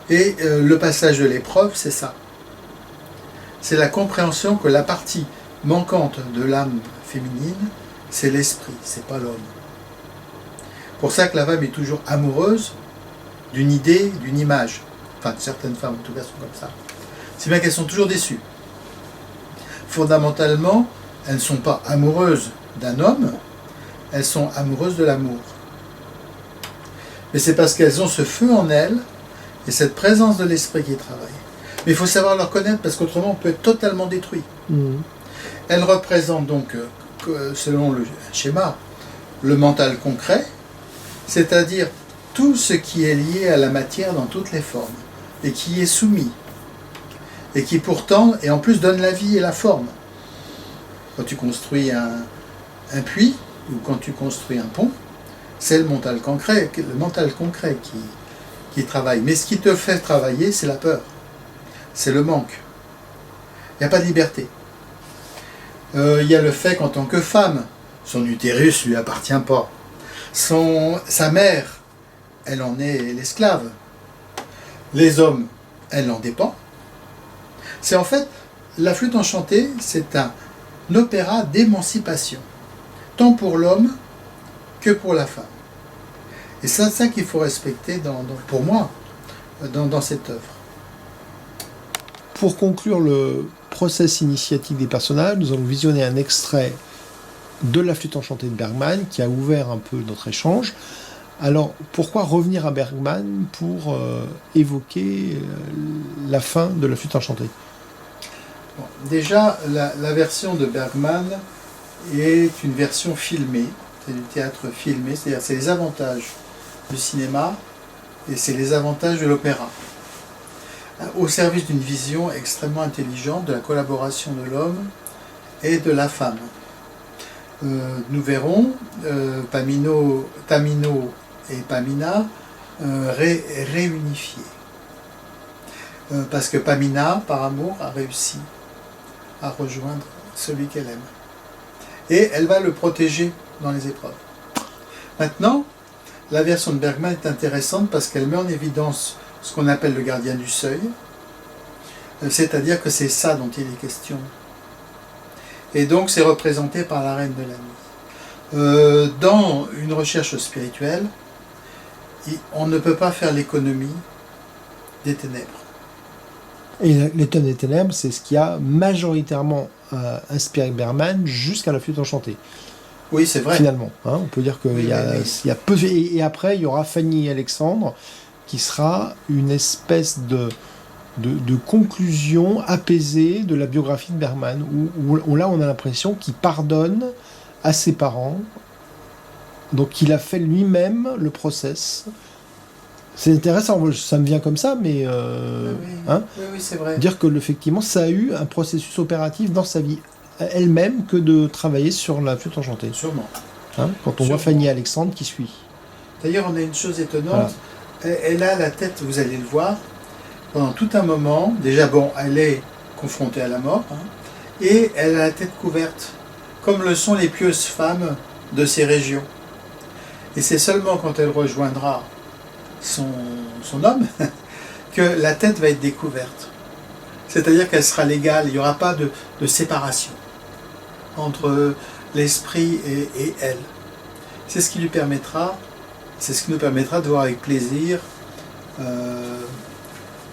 Et le passage de l'épreuve, c'est ça. C'est la compréhension que la partie manquante de l'âme féminine, c'est l'esprit, c'est pas l'homme. Pour ça que la femme est toujours amoureuse d'une idée, d'une image. Enfin, certaines femmes en tout cas sont comme ça. C'est bien qu'elles sont toujours déçues. Fondamentalement, elles ne sont pas amoureuses d'un homme, elles sont amoureuses de l'amour. Mais c'est parce qu'elles ont ce feu en elles et cette présence de l'esprit qui travaille. Mais il faut savoir le reconnaître parce qu'autrement on peut être totalement détruit. Elles représentent donc, selon le schéma, le mental concret, c'est-à-dire tout ce qui est lié à la matière dans toutes les formes et qui est soumis et qui pourtant, et en plus donne la vie et la forme. Quand tu construis un puits ou quand tu construis un pont, c'est le mental concret qui travaille. Mais ce qui te fait travailler, c'est la peur, c'est le manque. Il n'y a pas de liberté. Il y a le fait qu'en tant que femme, son utérus ne lui appartient pas. Sa mère, elle en est l'esclave. Les hommes, elle en dépend. C'est en fait, la flûte enchantée, c'est un opéra d'émancipation, tant pour l'homme que pour la femme. Et c'est ça qu'il faut respecter, pour moi, dans cette œuvre. Pour conclure le process initiatique des personnages, nous allons visionner un extrait de la flûte enchantée de Bergman qui a ouvert un peu notre échange. Alors, pourquoi revenir à Bergman pour évoquer la fin de la flûte enchantée ? Bon, déjà, la version de Bergman est une version filmée, c'est du théâtre filmé, c'est-à-dire c'est les avantages du cinéma et c'est les avantages de l'opéra, au service d'une vision extrêmement intelligente de la collaboration de l'homme et de la femme. Nous verrons Tamino et Pamina réunifiés. Parce que Pamina, par amour, a réussi à rejoindre celui qu'elle aime. Et elle va le protéger dans les épreuves. Maintenant, la version de Bergman est intéressante parce qu'elle met en évidence ce qu'on appelle le gardien du seuil, c'est-à-dire que c'est ça dont il est question. Et donc c'est représenté par la reine de la nuit. Dans une recherche spirituelle, on ne peut pas faire l'économie des ténèbres. Et l'étonne des ténèbres, c'est ce qui a majoritairement inspiré Bergman jusqu'à la flûte enchantée. Oui, c'est vrai. Finalement, hein, on peut dire qu'il y a peu... Et après, il y aura Fanny et Alexandre, qui sera une espèce de conclusion apaisée de la biographie de Bergman, où là, on a l'impression qu'il pardonne à ses parents. Donc, il a fait lui-même le process. C'est intéressant, ça me vient comme ça, mais oui, c'est vrai. Dire que effectivement, ça a eu un processus opératif dans sa vie elle-même que de travailler sur la flûte enchantée. Sûrement. Quand on voit Fanny et Alexandre qui suit. D'ailleurs, on a une chose étonnante. Voilà. Elle a la tête, vous allez le voir, pendant tout un moment. Déjà, elle est confrontée à la mort, et elle a la tête couverte, comme le sont les pieuses femmes de ces régions. Et c'est seulement quand elle rejoindra son homme que la tête va être découverte. C'est-à-dire qu'elle sera légale, il n'y aura pas de séparation entre l'esprit et elle. C'est ce qui nous permettra de voir avec plaisir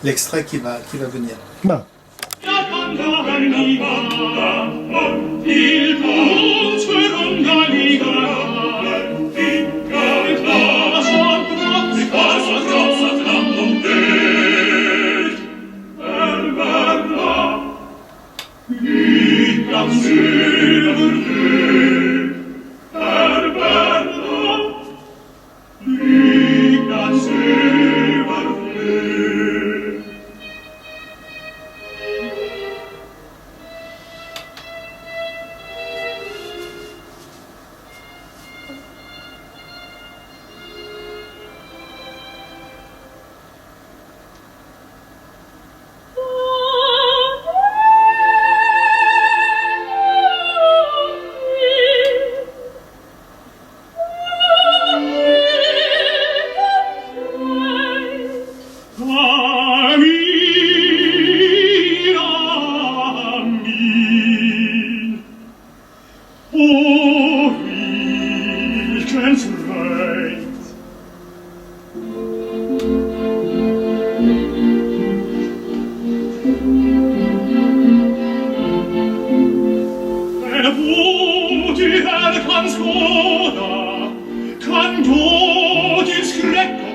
l'extrait qui va venir. Voilà. scuola, canto di screcco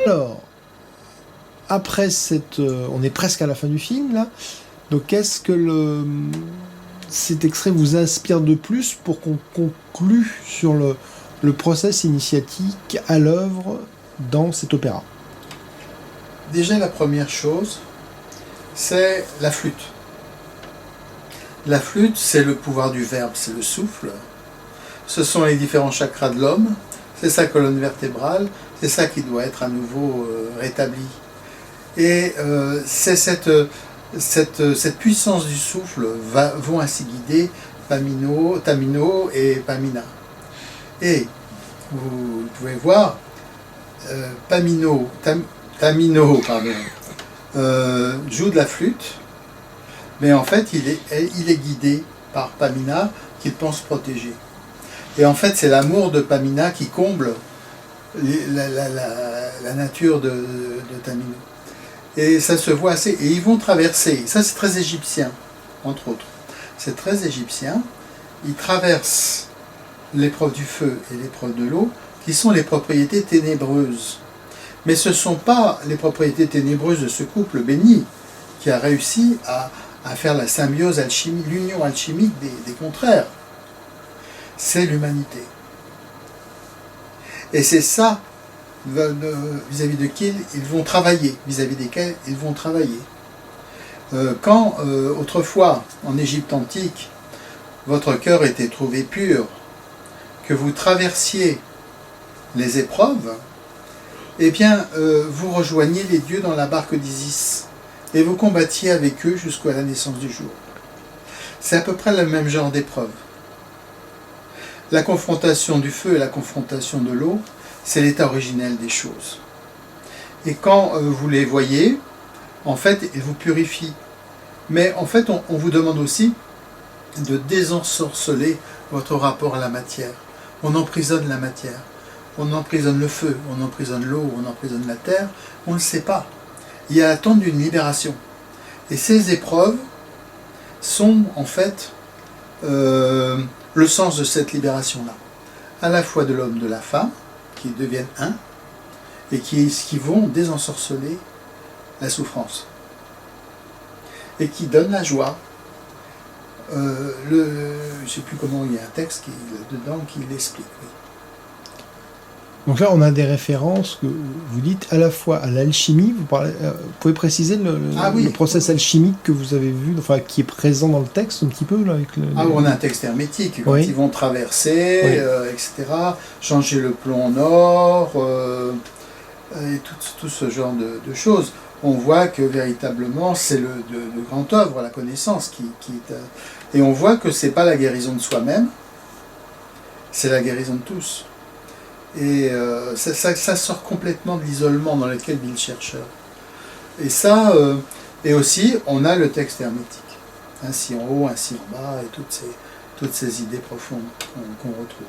Alors, après cette... on est presque à la fin du film, là. Donc, qu'est-ce que cet extrait vous inspire de plus pour qu'on conclue sur le process initiatique à l'œuvre dans cet opéra? Déjà, la première chose, c'est la flûte. La flûte, c'est le pouvoir du verbe, c'est le souffle. Ce sont les différents chakras de l'homme, c'est sa colonne vertébrale, c'est ça qui doit être à nouveau rétabli. Et c'est cette puissance du souffle vont ainsi guider Tamino et Pamina. Et vous pouvez voir, Tamino joue de la flûte, mais en fait il est guidé par Pamina qu'il pense protéger. Et en fait c'est l'amour de Pamina qui comble la nature de Tamino. Et ça se voit assez. Et ils vont traverser, ça c'est très égyptien, entre autres. C'est très égyptien. Ils traversent l'épreuve du feu et l'épreuve de l'eau, qui sont les propriétés ténébreuses. Mais ce ne sont pas les propriétés ténébreuses de ce couple béni qui a réussi à faire la symbiose alchimique, l'union alchimique des contraires. C'est l'humanité. Et c'est ça vis-à-vis de qui ils vont travailler, vis-à-vis desquels ils vont travailler. Quand autrefois, en Égypte antique, votre cœur était trouvé pur, que vous traversiez les épreuves, eh bien, vous rejoigniez les dieux dans la barque d'Isis, et vous combattiez avec eux jusqu'à la naissance du jour. C'est à peu près le même genre d'épreuve. La confrontation du feu et la confrontation de l'eau, c'est l'état originel des choses. Et quand vous les voyez, en fait, ils vous purifient. Mais en fait, on vous demande aussi de désensorceler votre rapport à la matière. On emprisonne la matière. On emprisonne le feu, on emprisonne l'eau, on emprisonne la terre. On ne le sait pas. Il y a l'attente d'une libération. Et ces épreuves sont en fait le sens de cette libération-là. À la fois de l'homme, de la femme, qui deviennent un, et qui vont désensorceler la souffrance. Et qui donnent la joie. Je ne sais plus comment, il y a un texte dedans qui l'explique. Oui. Donc là, on a des références que vous dites à la fois à l'alchimie. Vous pouvez préciser le process alchimique que vous avez vu, enfin qui est présent dans le texte un petit peu là, avec on a un texte hermétique quand ils vont traverser, etc. Changer le plomb en or, et tout ce genre de choses. On voit que véritablement c'est le grand œuvre, la connaissance qui est, et on voit que c'est pas la guérison de soi-même, c'est la guérison de tous. Et ça sort complètement de l'isolement dans lequel vit le chercheur. Et ça, et aussi, on a le texte hermétique. Ainsi en haut, ainsi en bas, et toutes ces idées profondes qu'on retrouve.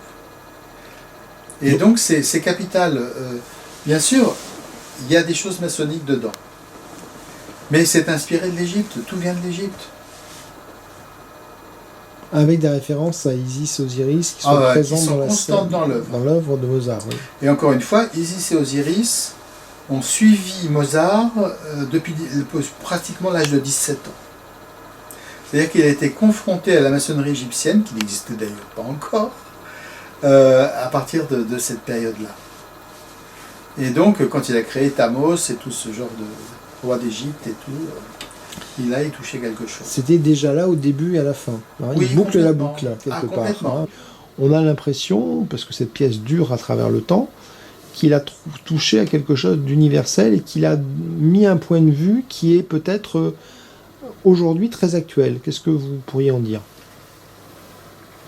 Et donc, c'est capital. Bien sûr, il y a des choses maçonniques dedans. Mais c'est inspiré de l'Égypte, tout vient de l'Égypte. Avec des références à Isis et Osiris qui sont Ah ouais, présentes qui sont dans la constantes scène- dans l'œuvre. dans l'œuvre de Mozart. Oui. Et encore une fois, Isis et Osiris ont suivi Mozart depuis pratiquement l'âge de 17 ans. C'est-à-dire qu'il a été confronté à la maçonnerie égyptienne, qui n'existait d'ailleurs pas encore, à partir de cette période-là. Et donc, quand il a créé Thamos et tout ce genre de roi d'Égypte et tout, il a y touché quelque chose. C'était déjà là au début et à la fin. Hein. Oui, Il boucle la complètement. boucle, quelque Ah, part. complètement. Hein. On a l'impression, parce que cette pièce dure à travers le temps, qu'il a touché à quelque chose d'universel et qu'il a mis un point de vue qui est peut-être aujourd'hui très actuel. Qu'est-ce que vous pourriez en dire?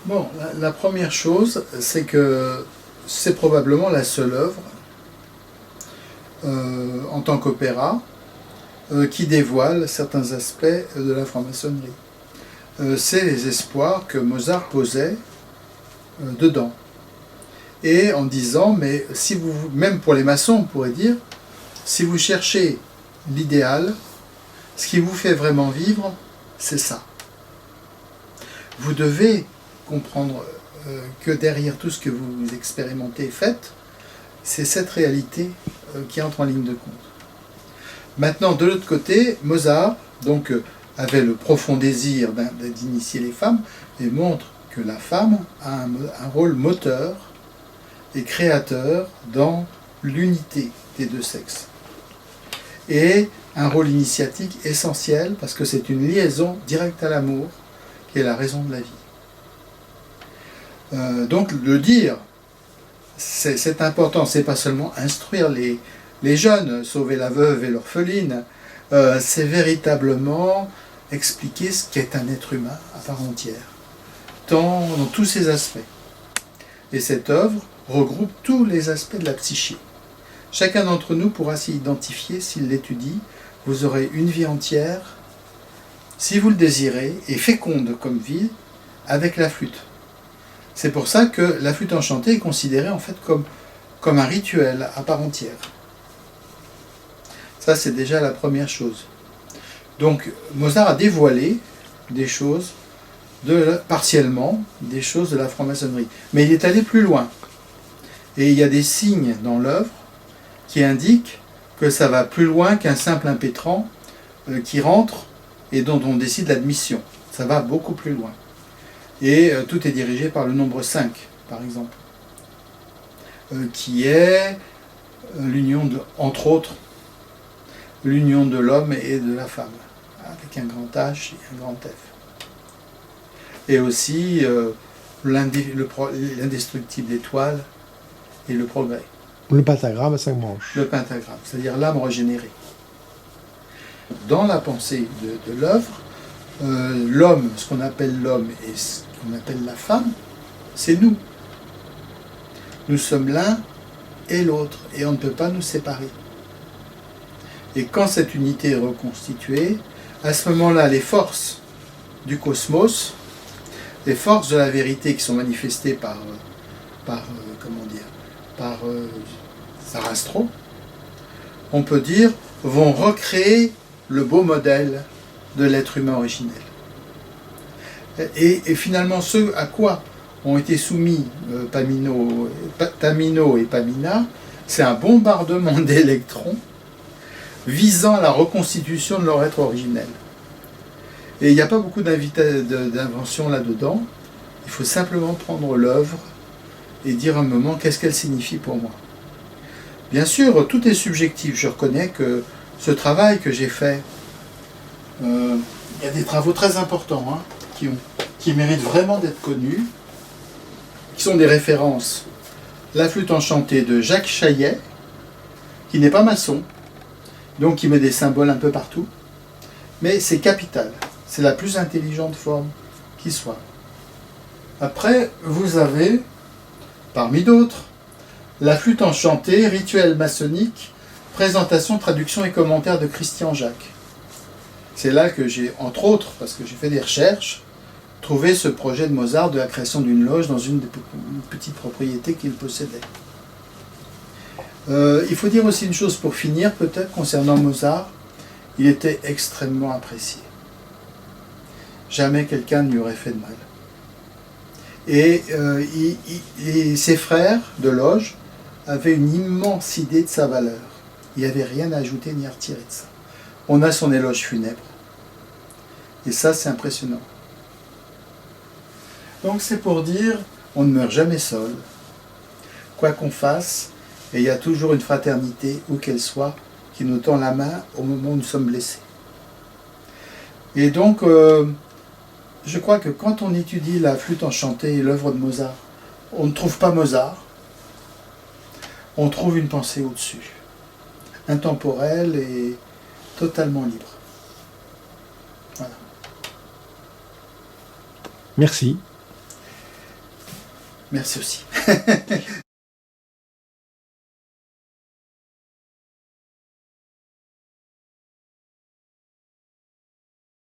Bon, la première chose, c'est que c'est probablement la seule œuvre en tant qu'opéra qui dévoile certains aspects de la franc-maçonnerie. C'est les espoirs que Mozart posait dedans. Et en disant, mais si vous, même pour les maçons, on pourrait dire, si vous cherchez l'idéal, ce qui vous fait vraiment vivre, c'est ça. Vous devez comprendre que derrière tout ce que vous expérimentez et faites, c'est cette réalité qui entre en ligne de compte. Maintenant, de l'autre côté, Mozart donc, avait le profond désir d'initier les femmes et montre que la femme a un rôle moteur et créateur dans l'unité des deux sexes. Et un rôle initiatique essentiel parce que c'est une liaison directe à l'amour qui est la raison de la vie. Donc le dire, c'est important, c'est pas seulement instruire les jeunes, sauver la veuve et l'orpheline, c'est véritablement expliquer ce qu'est un être humain à part entière, dans tous ses aspects. Et cette œuvre regroupe tous les aspects de la psyché. Chacun d'entre nous pourra s'y identifier s'il l'étudie. Vous aurez une vie entière, si vous le désirez, et féconde comme vie, avec la flûte. C'est pour ça que la flûte enchantée est considérée en fait comme un rituel à part entière. Ça, c'est déjà la première chose. Donc, Mozart a dévoilé des choses, partiellement, des choses de la franc-maçonnerie. Mais il est allé plus loin. Et il y a des signes dans l'œuvre qui indiquent que ça va plus loin qu'un simple impétrant qui rentre et dont on décide l'admission. Ça va beaucoup plus loin. Et tout est dirigé par le nombre 5, par exemple, qui est l'union, entre autres, l'union de l'homme et de la femme, avec un grand H et un grand F. Et aussi l'indestructible étoile et le progrès. Le pentagramme à 5 branches. Le pentagramme, c'est-à-dire l'âme régénérée. Dans la pensée de l'œuvre, l'homme, ce qu'on appelle l'homme et ce qu'on appelle la femme, c'est nous. Nous sommes l'un et l'autre, et on ne peut pas nous séparer. Et quand cette unité est reconstituée, à ce moment-là, les forces du cosmos, les forces de la vérité qui sont manifestées par Sarastro, on peut dire, vont recréer le beau modèle de l'être humain originel. Et finalement, ce à quoi ont été soumis Tamino et Pamina, c'est un bombardement d'électrons visant à la reconstitution de leur être originel. Et il n'y a pas beaucoup d'inventions là-dedans. Il faut simplement prendre l'œuvre et dire un moment qu'est-ce qu'elle signifie pour moi. Bien sûr, tout est subjectif. Je reconnais que ce travail que j'ai fait, il y a des travaux très importants qui méritent vraiment d'être connus, qui sont des références. La flûte enchantée de Jacques Chaillet, qui n'est pas maçon, donc qui met des symboles un peu partout, mais c'est capital. C'est la plus intelligente forme qui soit. Après, vous avez, parmi d'autres, la flûte enchantée, rituel maçonnique, présentation, traduction et commentaire de Christian Jacques. C'est là que j'ai, entre autres, parce que j'ai fait des recherches, trouvé ce projet de Mozart de la création d'une loge dans une des petites propriétés qu'il possédait. Il faut dire aussi une chose pour finir, peut-être, concernant Mozart. Il était extrêmement apprécié. Jamais quelqu'un ne lui aurait fait de mal. Et ses frères de loge avaient une immense idée de sa valeur. Il n'y avait rien à ajouter ni à retirer de ça. On a son éloge funèbre. Et ça, c'est impressionnant. Donc c'est pour dire, on ne meurt jamais seul. Quoi qu'on fasse, et il y a toujours une fraternité, où qu'elle soit, qui nous tend la main au moment où nous sommes blessés. Et donc, je crois que quand on étudie la flûte enchantée et l'œuvre de Mozart, on ne trouve pas Mozart, on trouve une pensée au-dessus, intemporelle et totalement libre. Voilà. Merci. Merci aussi.